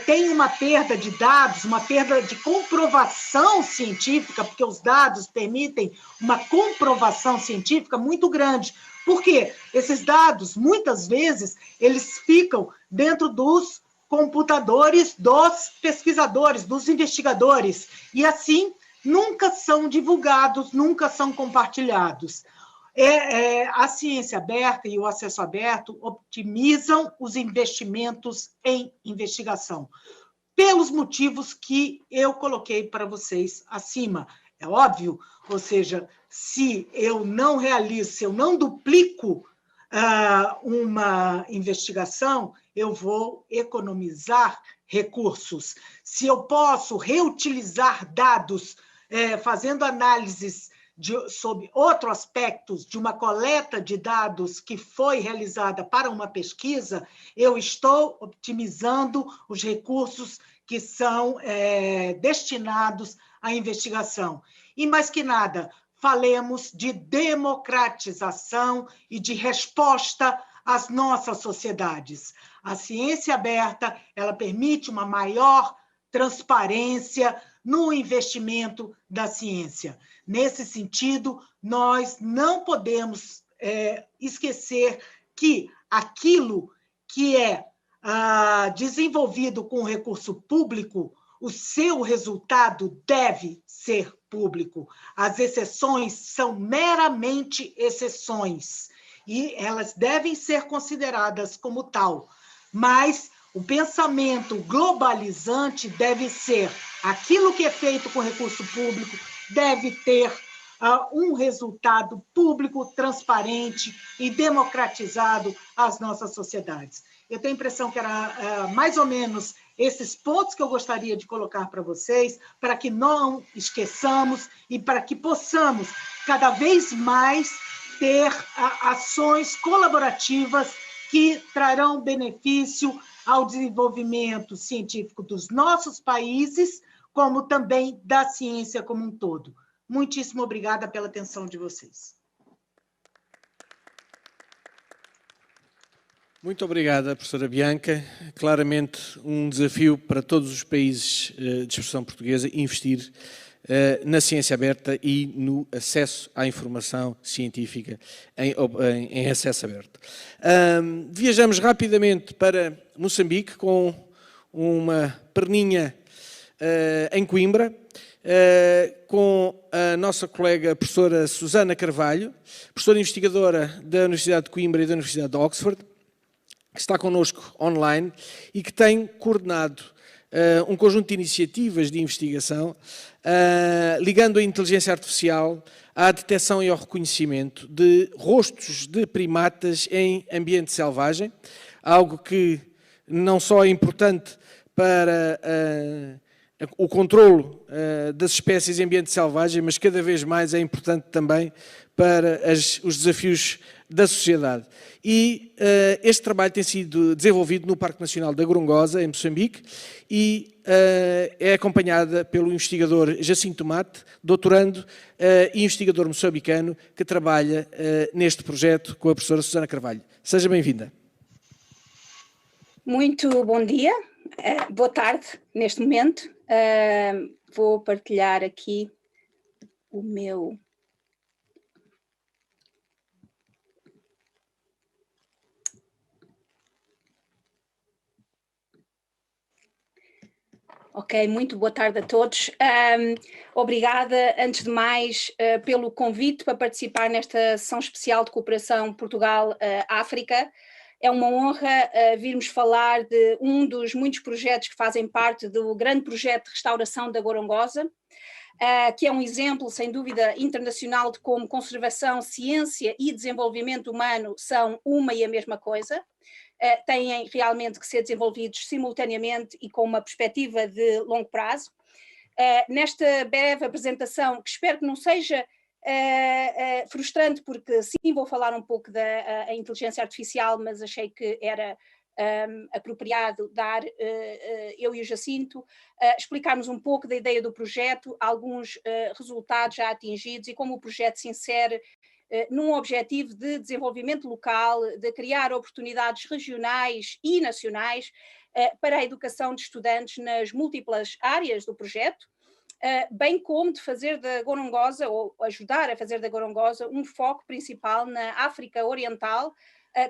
S7: tem uma perda de dados, uma perda de comprovação científica, porque os dados permitem uma comprovação científica muito grande. Por quê? Esses dados, muitas vezes, eles ficam dentro dos computadores dos pesquisadores, dos investigadores, e assim nunca são divulgados, nunca são compartilhados. A ciência aberta e o acesso aberto optimizam os investimentos em investigação, pelos motivos que eu coloquei para vocês acima. É óbvio, ou seja, se eu não realizo, se eu não duplico uma investigação, eu vou economizar recursos. Se eu posso reutilizar dados, fazendo análises sobre outros aspectos de uma coleta de dados que foi realizada para uma pesquisa, eu estou otimizando os recursos que são destinados à investigação. E mais que nada, falemos de democratização e de resposta às nossas sociedades. A ciência aberta, ela permite uma maior transparência no investimento da ciência. Nesse sentido, nós não podemos esquecer que aquilo que é desenvolvido com recurso público, o seu resultado deve ser público. As exceções são meramente exceções e elas devem ser consideradas como tal. Mas o pensamento globalizante deve ser aquilo que é feito com recurso público deve ter um resultado público, transparente e democratizado às nossas sociedades. Eu tenho a impressão que era mais ou menos esses pontos que eu gostaria de colocar para vocês, para que não esqueçamos e para que possamos cada vez mais ter ações colaborativas que trarão benefício ao desenvolvimento científico dos nossos países, como também da ciência como um todo. Muitíssimo obrigada pela atenção de vocês.
S1: Muito obrigada, professora Bianca. Claramente um desafio para todos os países de expressão portuguesa investir na ciência aberta e no acesso à informação científica em acesso aberto. Viajamos rapidamente para Moçambique com uma perninha em Coimbra, com a nossa colega professora Susana Carvalho, professora investigadora da Universidade de Coimbra e da Universidade de Oxford, que está connosco online e que tem coordenado um conjunto de iniciativas de investigação ligando a inteligência artificial à detecção e ao reconhecimento de rostos de primatas em ambiente selvagem, algo que não só é importante para o controlo das espécies em ambiente selvagem, mas cada vez mais é importante também para os desafios da sociedade. E este trabalho tem sido desenvolvido no Parque Nacional da Gorongosa, em Moçambique, e é acompanhada pelo investigador Jacinto Mate, doutorando e investigador moçambicano, que trabalha neste projeto com a professora Susana Carvalho. Seja bem-vinda.
S8: Muito bom dia, boa tarde neste momento. Vou partilhar aqui o meu... Ok, muito boa tarde a todos. Obrigada, antes de mais, pelo convite para participar nesta sessão especial de cooperação Portugal-África. É uma honra virmos falar de um dos muitos projetos que fazem parte do grande projeto de restauração da Gorongosa, que é um exemplo, sem dúvida, internacional de como conservação, ciência e desenvolvimento humano são uma e a mesma coisa. Têm realmente que ser desenvolvidos simultaneamente e com uma perspectiva de longo prazo. Nesta breve apresentação, que espero que não seja frustrante, porque sim, vou falar um pouco da inteligência artificial, mas achei que era apropriado dar, eu e o Jacinto, explicarmos um pouco da ideia do projeto, alguns resultados já atingidos e como o projeto se insere num objetivo de desenvolvimento local, de criar oportunidades regionais e nacionais para a educação de estudantes nas múltiplas áreas do projeto, bem como de fazer da Gorongosa, ou ajudar a fazer da Gorongosa, um foco principal na África Oriental,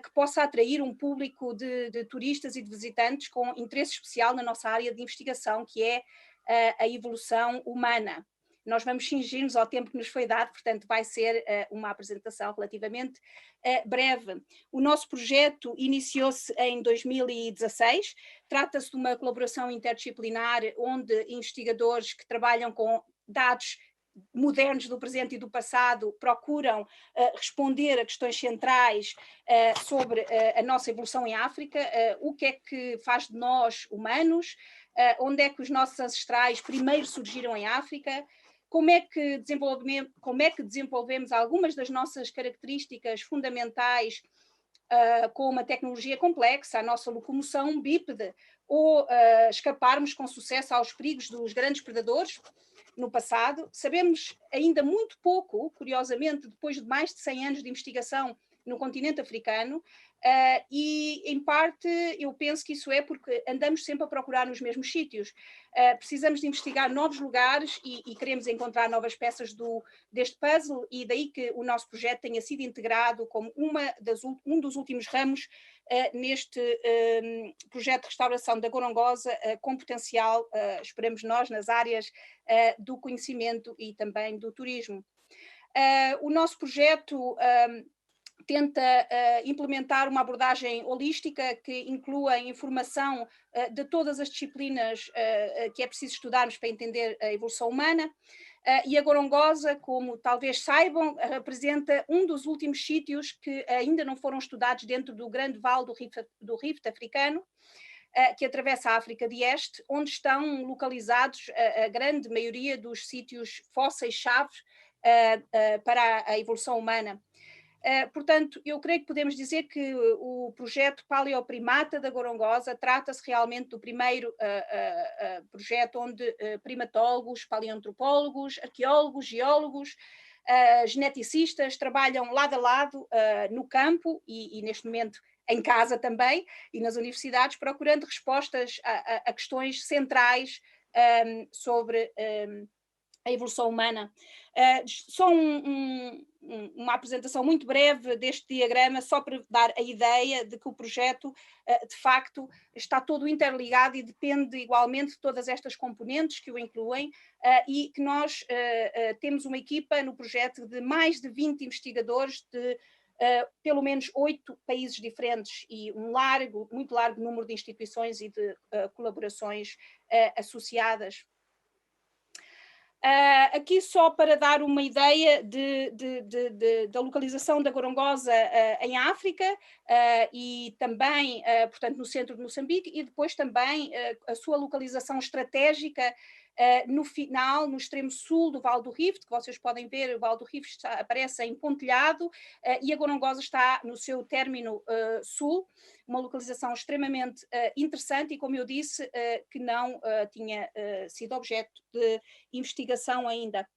S8: que possa atrair um público de turistas e de visitantes com interesse especial na nossa área de investigação, que é a evolução humana. Nós vamos cingir-nos ao tempo que nos foi dado, portanto vai ser uma apresentação relativamente breve. O nosso projeto iniciou-se em 2016, trata-se de uma colaboração interdisciplinar onde investigadores que trabalham com dados modernos do presente e do passado procuram responder a questões centrais sobre a nossa evolução em África, o que é que faz de nós humanos, onde é que os nossos ancestrais primeiro surgiram em África, como é que desenvolvemos algumas das nossas características fundamentais com uma tecnologia complexa, a nossa locomoção bípede, ou escaparmos com sucesso aos perigos dos grandes predadores no passado. Sabemos ainda muito pouco, curiosamente, depois de mais de 100 anos de investigação no continente africano, e em parte eu penso que isso é porque andamos sempre a procurar nos mesmos sítios. Precisamos de investigar novos lugares e queremos encontrar novas peças deste puzzle, e daí que o nosso projeto tenha sido integrado como um dos últimos ramos neste projeto de restauração da Gorongosa, com potencial, esperamos nós, nas áreas do conhecimento e também do turismo. O nosso projeto tenta implementar uma abordagem holística que inclua informação de todas as disciplinas que é preciso estudarmos para entender a evolução humana, e a Gorongosa, como talvez saibam, representa um dos últimos sítios que ainda não foram estudados dentro do grande vale do Rift africano, que atravessa a África de Este, onde estão localizados a grande maioria dos sítios fósseis-chave para a evolução humana. Portanto, eu creio que podemos dizer que o projeto Paleoprimata da Gorongosa trata-se realmente do primeiro projeto onde primatólogos, paleoantropólogos, arqueólogos, geólogos, geneticistas trabalham lado a lado no campo e neste momento em casa também e nas universidades, procurando respostas a questões centrais sobre a evolução humana. Só uma apresentação muito breve deste diagrama, só para dar a ideia de que o projeto, de facto, está todo interligado e depende igualmente de todas estas componentes que o incluem, e que nós temos uma equipa no projeto de mais de 20 investigadores de pelo menos 8 países diferentes e um muito largo número de instituições e de colaborações associadas. Aqui só para dar uma ideia da localização da Gorongosa em África e também, portanto, no centro de Moçambique, e depois também a sua localização estratégica no final, no extremo sul do Vale do Rift, que vocês podem ver, o Vale do Rift aparece em pontilhado e a Gorongosa está no seu término sul, uma localização extremamente interessante e, como eu disse, que não tinha sido objeto de investigação ainda.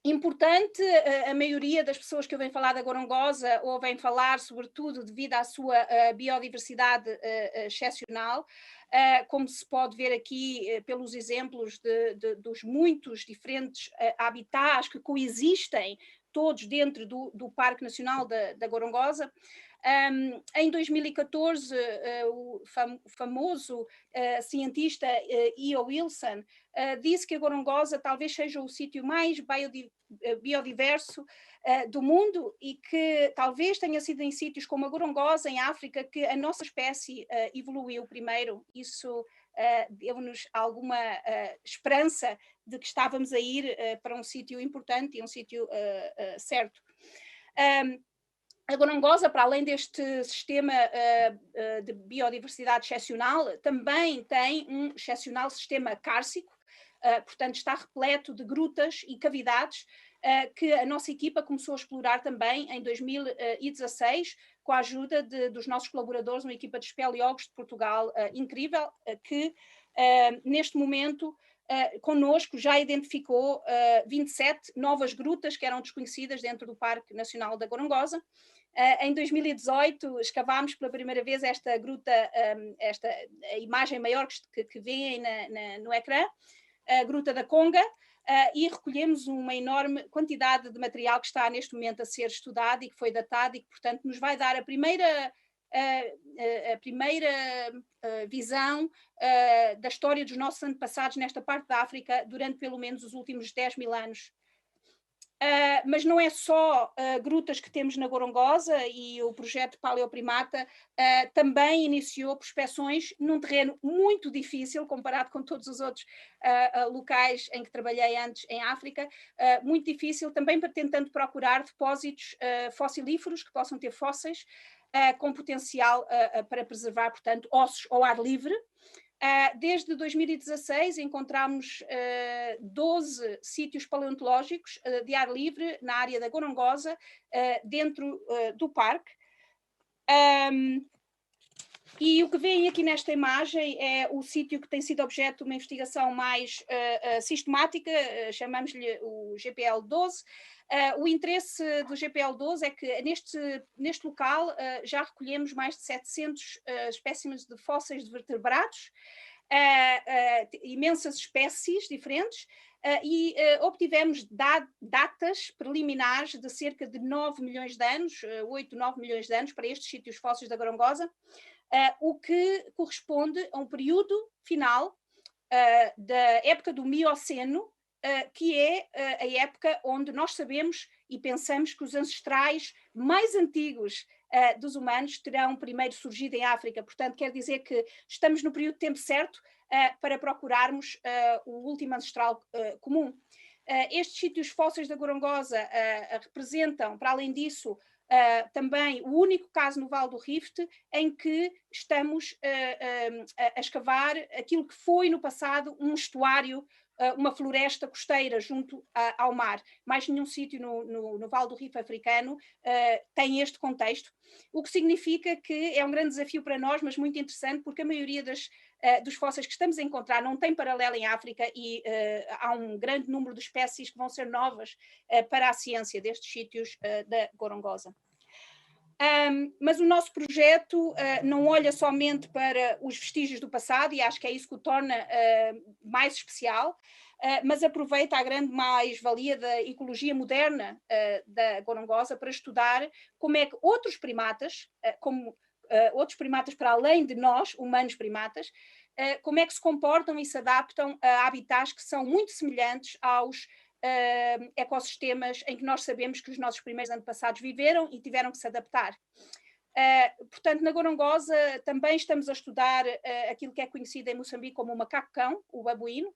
S8: Importante, a maioria das pessoas que ouvem falar da Gorongosa ouvem falar, sobretudo, devido à sua biodiversidade excepcional, como se pode ver aqui pelos exemplos dos muitos diferentes habitats que coexistem todos dentro do Parque Nacional da Gorongosa. Em 2014, o famoso cientista E.O. Wilson disse que a Gorongosa talvez seja o sítio mais biodiverso do mundo e que talvez tenha sido em sítios como a Gorongosa, em África, que a nossa espécie evoluiu primeiro. Isso deu-nos alguma esperança de que estávamos a ir para um sítio importante e um sítio certo. A Gorongosa, para além deste sistema de biodiversidade excepcional, também tem um excepcional sistema cársico, portanto está repleto de grutas e cavidades que a nossa equipa começou a explorar também em 2016, com a ajuda dos nossos colaboradores, uma equipa de espeleólogos de Portugal incrível, que neste momento connosco já identificou 27 novas grutas que eram desconhecidas dentro do Parque Nacional da Gorongosa. Em 2018 escavámos pela primeira vez esta gruta, a imagem maior que vêem no ecrã, a Gruta da Conga, e recolhemos uma enorme quantidade de material que está neste momento a ser estudado e que foi datado e que, portanto, nos vai dar a primeira visão da história dos nossos antepassados nesta parte da África durante pelo menos os últimos 10.000 anos. Mas não é só grutas que temos na Gorongosa, e o projeto Paleoprimata também iniciou prospeções num terreno muito difícil comparado com todos os outros locais em que trabalhei antes em África, muito difícil também tentando procurar depósitos fossilíferos que possam ter fósseis com potencial para preservar, portanto, ossos ao ar livre. Desde 2016 encontramos 12 sítios paleontológicos de ar livre na área da Gorongosa, dentro do parque. E o que vem aqui nesta imagem é o sítio que tem sido objeto de uma investigação mais sistemática, chamamos-lhe o GPL 12. O interesse do GPL 12 é que neste local já recolhemos mais de 700 espécimes de fósseis de vertebrados, imensas espécies diferentes, e obtivemos datas preliminares de cerca de 9 milhões de anos, 8, 9 milhões de anos para estes sítios fósseis da Gorongosa, o que corresponde a um período final da época do Mioceno, que é a época onde nós sabemos e pensamos que os ancestrais mais antigos dos humanos terão primeiro surgido em África. Portanto, quer dizer que estamos no período de tempo certo para procurarmos o último ancestral comum. Estes sítios fósseis da Gorongosa representam, para além disso, também o único caso no Vale do Rift em que estamos a escavar aquilo que foi no passado um estuário, uma floresta costeira junto ao mar. Mais nenhum sítio no Vale do Rift africano tem este contexto, o que significa que é um grande desafio para nós, mas muito interessante, porque a maioria dos fósseis que estamos a encontrar não tem paralelo em África, e há um grande número de espécies que vão ser novas para a ciência destes sítios da Gorongosa. Mas o nosso projeto não olha somente para os vestígios do passado, e acho que é isso que o torna mais especial, mas aproveita a grande mais-valia da ecologia moderna da Gorongosa para estudar como é que outros primatas, outros primatas para além de nós, humanos primatas, como é que se comportam e se adaptam a habitats que são muito semelhantes aos ecossistemas em que nós sabemos que os nossos primeiros antepassados viveram e tiveram que se adaptar. Portanto, na Gorongosa também estamos a estudar aquilo que é conhecido em Moçambique como o macaco-cão, o babuíno,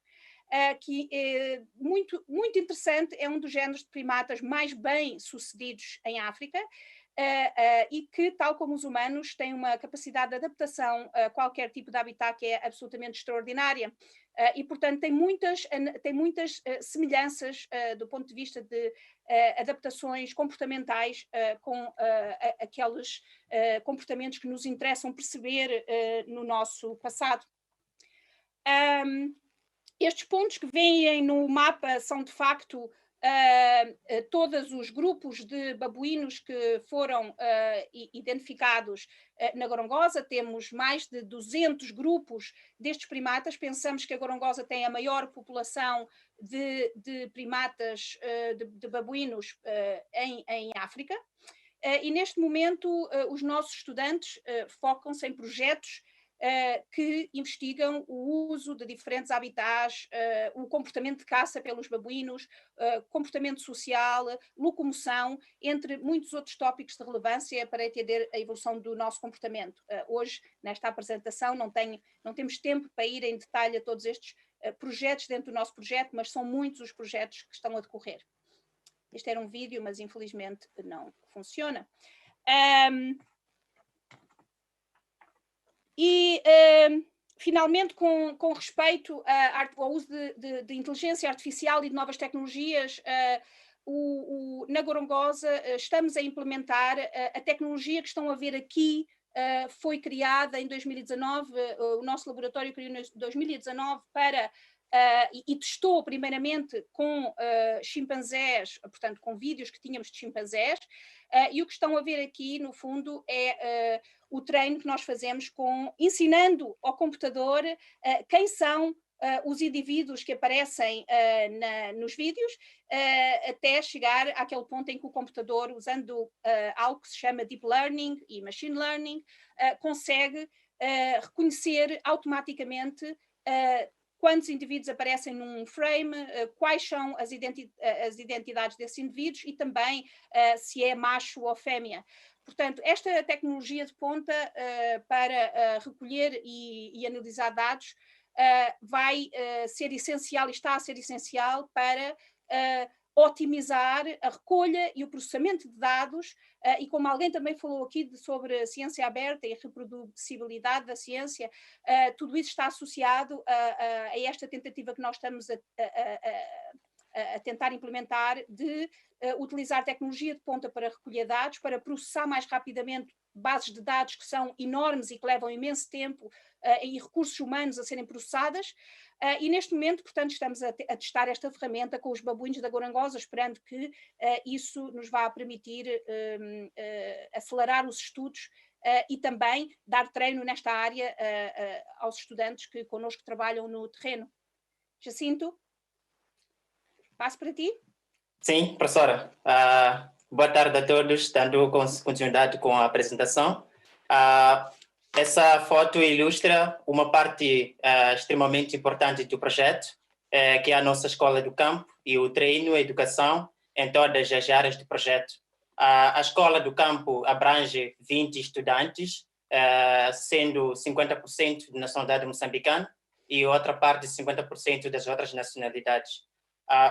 S8: que é muito, muito interessante, é um dos géneros de primatas mais bem-sucedidos em África, e que, tal como os humanos, tem uma capacidade de adaptação a qualquer tipo de habitat que é absolutamente extraordinária. E, portanto, tem muitas semelhanças do ponto de vista de adaptações comportamentais com aqueles comportamentos que nos interessam perceber no nosso passado. Estes pontos que vêm no mapa são, de facto, todos os grupos de babuínos que foram identificados na Gorongosa. Temos mais de 200 grupos destes primatas. Pensamos que a Gorongosa tem a maior população de primatas, de babuínos em África. E neste momento os nossos estudantes focam-se em projetos que investigam o uso de diferentes habitats, o comportamento de caça pelos babuínos, comportamento social, locomoção, entre muitos outros tópicos de relevância para entender a evolução do nosso comportamento. Hoje, nesta apresentação, não temos tempo para ir em detalhe a todos estes projetos dentro do nosso projeto, mas são muitos os projetos que estão a decorrer. Este era um vídeo, mas infelizmente não funciona. E, finalmente, com respeito ao uso de inteligência artificial e de novas tecnologias, na Gorongosa estamos a implementar a tecnologia que estão a ver aqui. Foi criada em 2019, o nosso laboratório criou em 2019 para, e testou primeiramente com chimpanzés, portanto com vídeos que tínhamos de chimpanzés, e o que estão a ver aqui no fundo é o treino que nós fazemos ensinando ao computador quem são os indivíduos que aparecem nos vídeos, até chegar àquele ponto em que o computador, usando algo que se chama Deep Learning e Machine Learning, consegue reconhecer automaticamente quantos indivíduos aparecem num frame, quais são as identidades desses indivíduos e também se é macho ou fêmea. Portanto, esta tecnologia de ponta para recolher e analisar dados vai ser essencial e está a ser essencial para otimizar a recolha e o processamento de dados e como alguém também falou aqui sobre a ciência aberta e a reproducibilidade da ciência, tudo isso está associado a esta tentativa que nós estamos a tentar implementar de utilizar tecnologia de ponta para recolher dados, para processar mais rapidamente bases de dados que são enormes e que levam imenso tempo e recursos humanos a serem processadas, e neste momento, portanto, estamos a testar esta ferramenta com os babuínos da Gorongosa, esperando que isso nos vá permitir acelerar os estudos e também dar treino nesta área aos estudantes que connosco trabalham no terreno. Jacinto, passo para ti.
S9: Sim, professora. Boa tarde a todos, dando continuidade com a apresentação. Essa foto ilustra uma parte extremamente importante do projeto, que é a nossa escola do campo e o treino e educação em todas as áreas do projeto. A escola do campo abrange 20 estudantes, sendo 50% de nacionalidade moçambicana e outra parte 50% das outras nacionalidades.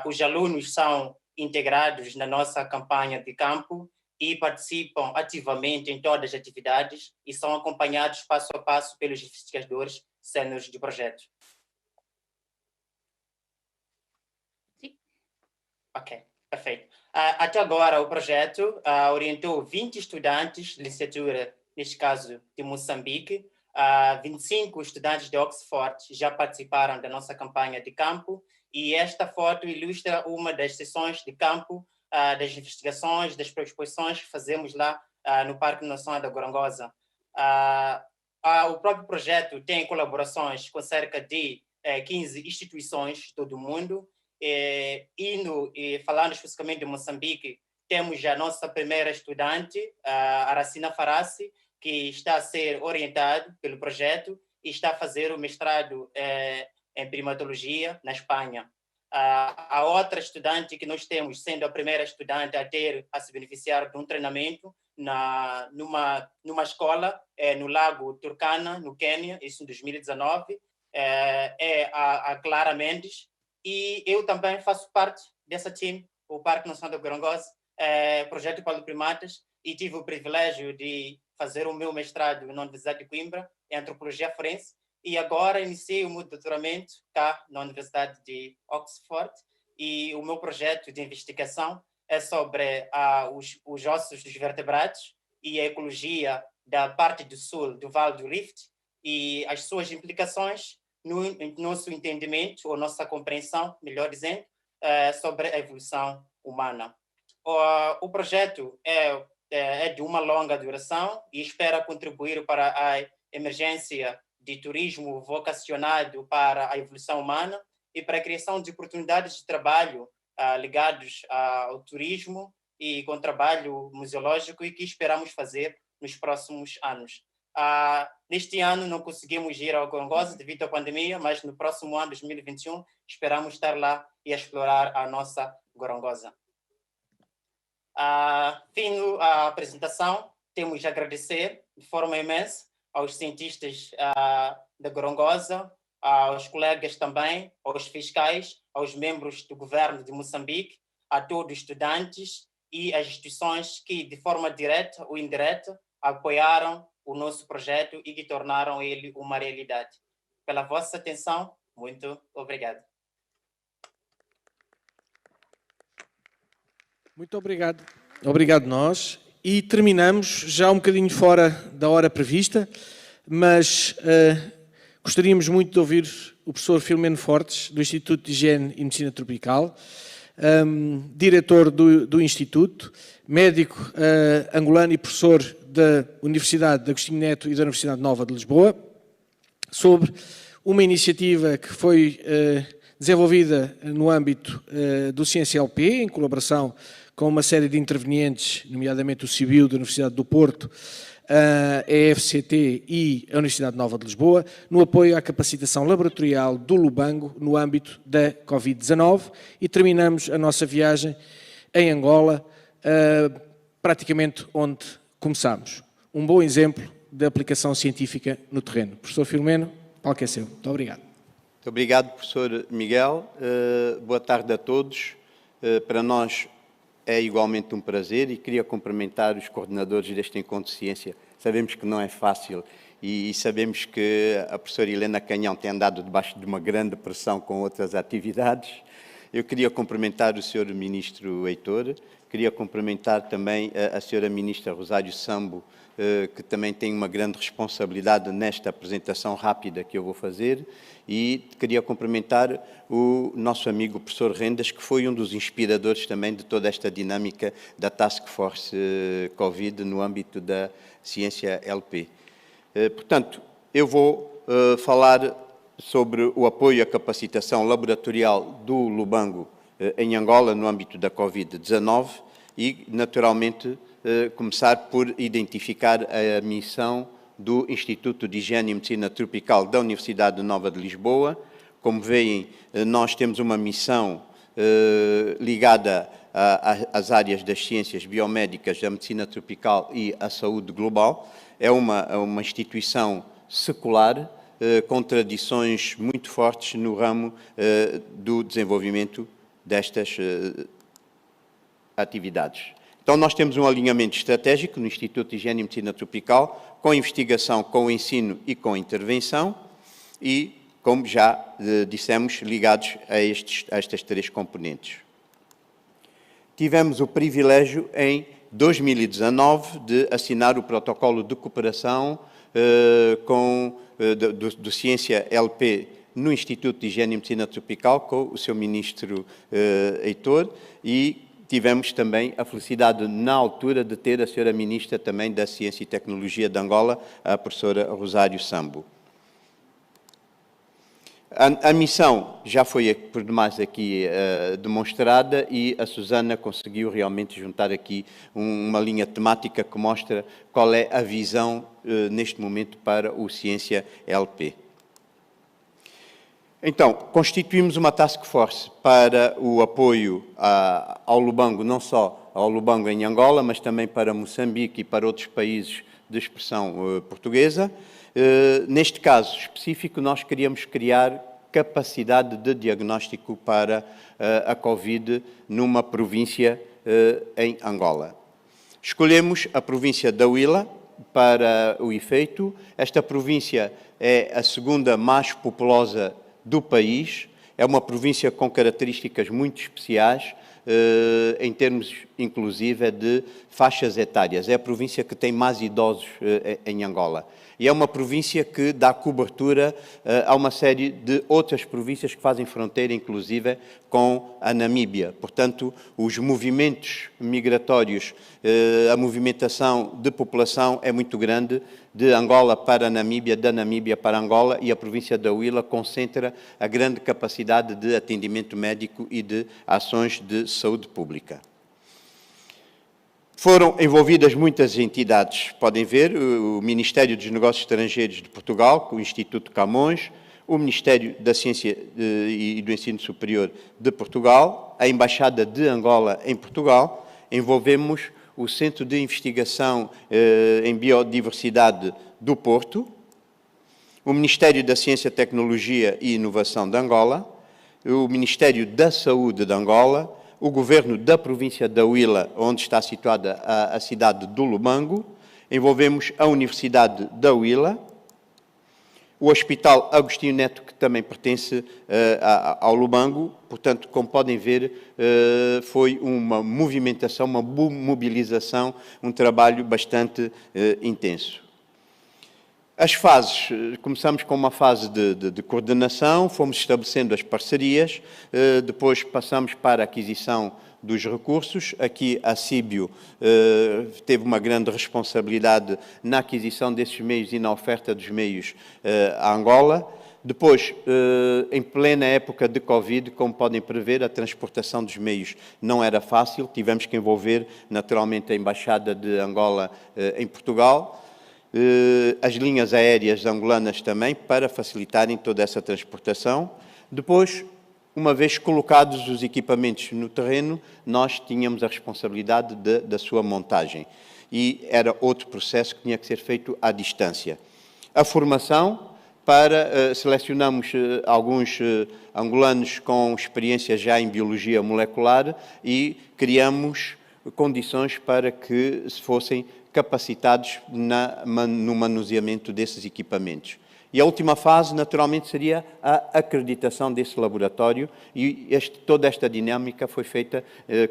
S9: Os alunos são integrados na nossa campanha de campo e participam ativamente em todas as atividades e são acompanhados passo a passo pelos investigadores sêniores do projeto.
S8: Sim.
S9: Ok, perfeito. Até agora, o projeto orientou 20 estudantes de licenciatura, neste caso de Moçambique. 25 estudantes de Oxford já participaram da nossa campanha de campo e esta foto ilustra uma das sessões de campo das investigações, das exposições que fazemos lá no Parque Nacional da Gorongosa. O próprio projeto tem colaborações com cerca de 15 instituições de todo o mundo e falando especificamente de Moçambique, temos a nossa primeira estudante, a Aracina Farassi, que está a ser orientado pelo projeto e está a fazer o mestrado em primatologia na Espanha. A outra estudante que nós temos, sendo a primeira estudante a se beneficiar de um treinamento numa escola no Lago Turkana, no Quênia, isso em 2019, é a Clara Mendes, e eu também faço parte dessa time, o Parque Nacional da Gorongosa, projeto Paleoprimatas, e tive o privilégio de fazer o meu mestrado na Universidade de Coimbra, em Antropologia Forense, e agora iniciei o meu doutoramento cá na Universidade de Oxford, e o meu projeto de investigação é sobre os ossos dos vertebrados e a ecologia da parte do sul do Vale do Rift e as suas implicações no nosso entendimento, ou nossa compreensão, melhor dizendo, sobre a evolução humana. O projeto é de uma longa duração e espera contribuir para a emergência de turismo vocacionado para a evolução humana e para a criação de oportunidades de trabalho ligados ao turismo e com trabalho museológico e que esperamos fazer nos próximos anos. Neste ano não conseguimos ir ao Gorongosa devido à pandemia, mas no próximo ano, 2021, esperamos estar lá e explorar a nossa Gorongosa. Fim a apresentação, temos de agradecer de forma imensa aos cientistas da Gorongosa, aos colegas também, aos fiscais, aos membros do governo de Moçambique, a todos os estudantes e as instituições que, de forma direta ou indireta, apoiaram o nosso projeto e que tornaram ele uma realidade. Pela vossa atenção, muito obrigado.
S1: Muito obrigado. Obrigado nós. E terminamos já um bocadinho fora da hora prevista, mas gostaríamos muito de ouvir o professor Filomeno Fortes, do Instituto de Higiene e Medicina Tropical, diretor do Instituto, médico angolano e professor da Universidade de Agostinho Neto e da Universidade Nova de Lisboa, sobre uma iniciativa que foi desenvolvida no âmbito do CiênciaLP, em colaboração com uma série de intervenientes, nomeadamente o CIBIU da Universidade do Porto, a EFCT e a Universidade Nova de Lisboa, no apoio à capacitação laboratorial do Lubango no âmbito da Covid-19, e terminamos a nossa viagem em Angola, praticamente onde começámos. Um bom exemplo de aplicação científica no terreno. Professor Filomeno, o palco é seu. Muito obrigado.
S10: Muito obrigado, professor Miguel. Boa tarde a todos. Para nós é igualmente um prazer e queria cumprimentar os coordenadores deste encontro de ciência. Sabemos que não é fácil e sabemos que a professora Helena Canhão tem andado debaixo de uma grande pressão com outras atividades. Eu queria cumprimentar o Sr. Ministro Heitor, queria cumprimentar também a Sra. Ministra Rosário Sambo, que também tem uma grande responsabilidade nesta apresentação rápida que eu vou fazer, e queria cumprimentar o nosso amigo professor Rendas, que foi um dos inspiradores também de toda esta dinâmica da Task Force Covid no âmbito da ciência LP. Portanto, eu vou falar sobre o apoio à capacitação laboratorial do Lubango em Angola no âmbito da Covid-19 e, naturalmente, começar por identificar a missão do Instituto de Higiene e Medicina Tropical da Universidade Nova de Lisboa. Como veem, nós temos uma missão ligada às áreas das ciências biomédicas, da medicina tropical e à saúde global. É uma instituição secular, com tradições muito fortes no ramo do desenvolvimento destas atividades. Então, nós temos um alinhamento estratégico no Instituto de Higiene e Medicina Tropical, com investigação, com ensino e com intervenção, e, como já dissemos, ligados a estas três componentes. Tivemos o privilégio, em 2019, de assinar o protocolo de cooperação do Ciência LP no Instituto de Higiene e Medicina Tropical, com o seu ministro Heitor, e tivemos também a felicidade, na altura, de ter a senhora ministra também da Ciência e Tecnologia de Angola, a professora Rosário Sambo. A missão já foi, por demais, aqui demonstrada, e a Susana conseguiu realmente juntar aqui uma linha temática que mostra qual é a visão, neste momento, para o Ciência LP. Então, constituímos uma task force para o apoio ao Lubango, não só ao Lubango em Angola, mas também para Moçambique e para outros países de expressão portuguesa. Neste caso específico, nós queríamos criar capacidade de diagnóstico para a Covid numa província em Angola. Escolhemos a província da Huila para o efeito. Esta província é a segunda mais populosa do país, é uma província com características muito especiais, em termos, inclusive, de faixas etárias. É a província que tem mais idosos em Angola. E é uma província que dá cobertura a uma série de outras províncias que fazem fronteira, inclusive, com a Namíbia. Portanto, os movimentos migratórios, a movimentação de população é muito grande, de Angola para a Namíbia, da Namíbia para Angola, e a província da Huila concentra a grande capacidade de atendimento médico e de ações de saúde pública. Foram envolvidas muitas entidades, podem ver, o Ministério dos Negócios Estrangeiros de Portugal, o Instituto Camões, o Ministério da Ciência e do Ensino Superior de Portugal, a Embaixada de Angola em Portugal. Envolvemos o Centro de Investigação em Biodiversidade do Porto, o Ministério da Ciência, Tecnologia e Inovação de Angola, o Ministério da Saúde de Angola, o Governo da província da Huila, onde está situada a cidade do Lubango. Envolvemos a Universidade da Huila, o Hospital Agostinho Neto, que também pertence ao Lubango. Portanto, como podem ver, foi uma movimentação, uma mobilização, um trabalho bastante intenso. As fases, começamos com uma fase de coordenação, fomos estabelecendo as parcerias, depois passamos para a aquisição dos recursos. Aqui a Síbio teve uma grande responsabilidade na aquisição desses meios e na oferta dos meios a Angola. Depois, em plena época de Covid, como podem prever, a transportação dos meios não era fácil, tivemos que envolver naturalmente a Embaixada de Angola em Portugal, as linhas aéreas angolanas também, para facilitarem toda essa transportação. Depois, uma vez colocados os equipamentos no terreno, nós tínhamos a responsabilidade da sua montagem. E era outro processo que tinha que ser feito à distância. A formação, selecionamos alguns angolanos com experiência já em biologia molecular e criamos condições para que se fossem capacitados no manuseamento desses equipamentos. E a última fase, naturalmente, seria a acreditação desse laboratório e toda esta dinâmica foi feita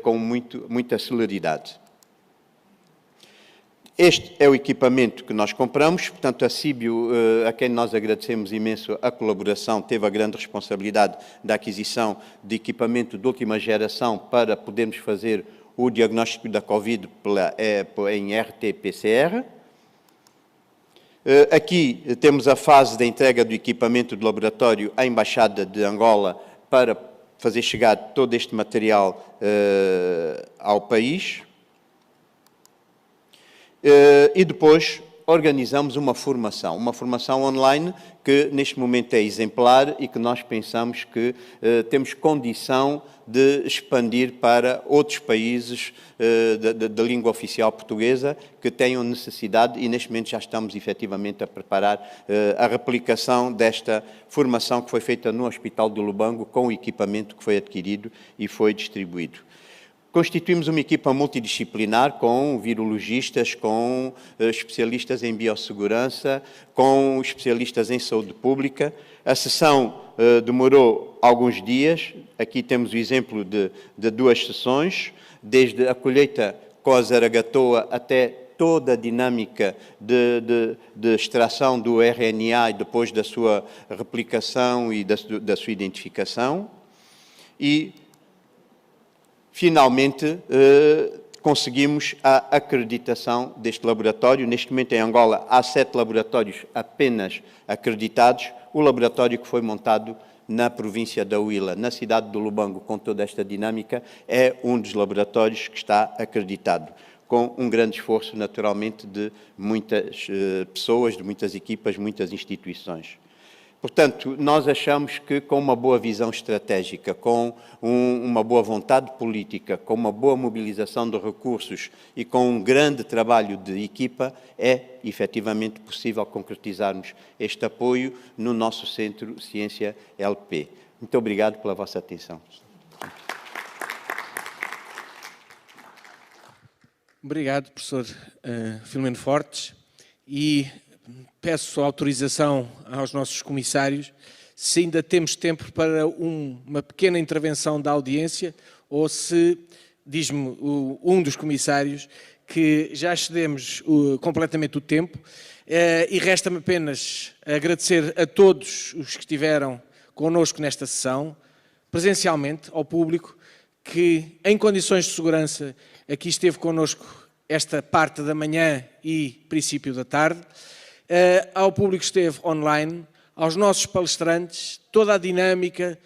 S10: com muita celeridade. Este é o equipamento que nós compramos, portanto, a Síbio, a quem nós agradecemos imenso a colaboração, teve a grande responsabilidade da aquisição de equipamento de última geração para podermos fazer o diagnóstico da Covid em RT-PCR. Aqui temos a fase da entrega do equipamento do laboratório à Embaixada de Angola para fazer chegar todo este material ao país. E depois organizamos uma formação online que neste momento é exemplar e que nós pensamos que temos condição de expandir para outros países da língua oficial portuguesa que tenham necessidade e neste momento já estamos efetivamente a preparar a replicação desta formação que foi feita no Hospital do Lubango com o equipamento que foi adquirido e foi distribuído. Constituímos uma equipa multidisciplinar com virologistas, com especialistas em biossegurança, com especialistas em saúde pública. A sessão demorou alguns dias. Aqui temos o exemplo de 2 sessões, desde a colheita com a zaragatoa até toda a dinâmica de extração do RNA e depois da sua replicação e da sua identificação. E finalmente, conseguimos a acreditação deste laboratório. Neste momento, em Angola, há 7 laboratórios apenas acreditados. O laboratório que foi montado na província da Huila, na cidade do Lubango, com toda esta dinâmica, é um dos laboratórios que está acreditado, com um grande esforço, naturalmente, de muitas pessoas, de muitas equipas, muitas instituições. Portanto, nós achamos que com uma boa visão estratégica, com uma boa vontade política, com uma boa mobilização de recursos e com um grande trabalho de equipa, é efetivamente possível concretizarmos este apoio no nosso Centro Ciência LP. Muito obrigado pela vossa atenção.
S1: Obrigado, professor Filomeno Fortes. E peço autorização aos nossos comissários, se ainda temos tempo para uma pequena intervenção da audiência, ou se, diz-me um dos comissários, que já excedemos completamente o tempo, e resta-me apenas agradecer a todos os que estiveram connosco nesta sessão, presencialmente, ao público, que em condições de segurança aqui esteve connosco esta parte da manhã e princípio da tarde, ao público que esteve online, aos nossos palestrantes, toda a dinâmica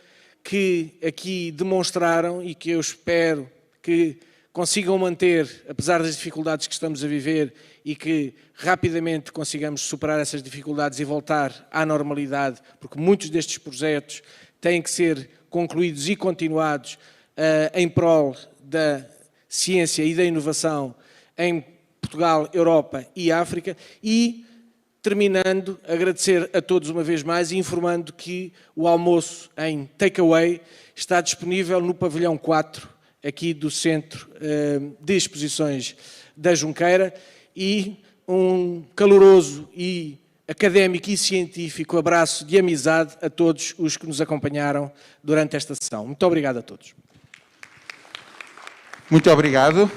S1: que aqui demonstraram e que eu espero que consigam manter, apesar das dificuldades que estamos a viver e que rapidamente consigamos superar essas dificuldades e voltar à normalidade, porque muitos destes projetos têm que ser concluídos e continuados em prol da ciência e da inovação em Portugal, Europa e África. E terminando, agradecer a todos uma vez mais e informando que o almoço em takeaway está disponível no pavilhão 4, aqui do Centro de Exposições da Junqueira, e um caloroso e académico e científico abraço de amizade a todos os que nos acompanharam durante esta sessão. Muito obrigado a todos.
S11: Muito obrigado.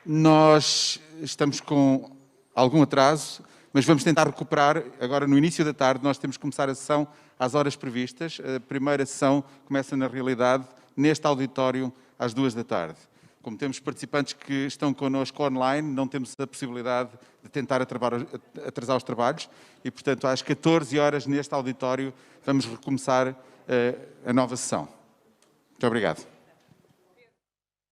S11: Nós estamos com algum atraso, mas vamos tentar recuperar. Agora, no início da tarde, nós temos que começar a sessão às horas previstas. A primeira sessão começa, na realidade, neste auditório, às 2 da tarde. Como temos participantes que estão connosco online, não temos a possibilidade de tentar atrasar os trabalhos e, portanto, às 14 horas, neste auditório, vamos recomeçar a nova sessão. Muito obrigado.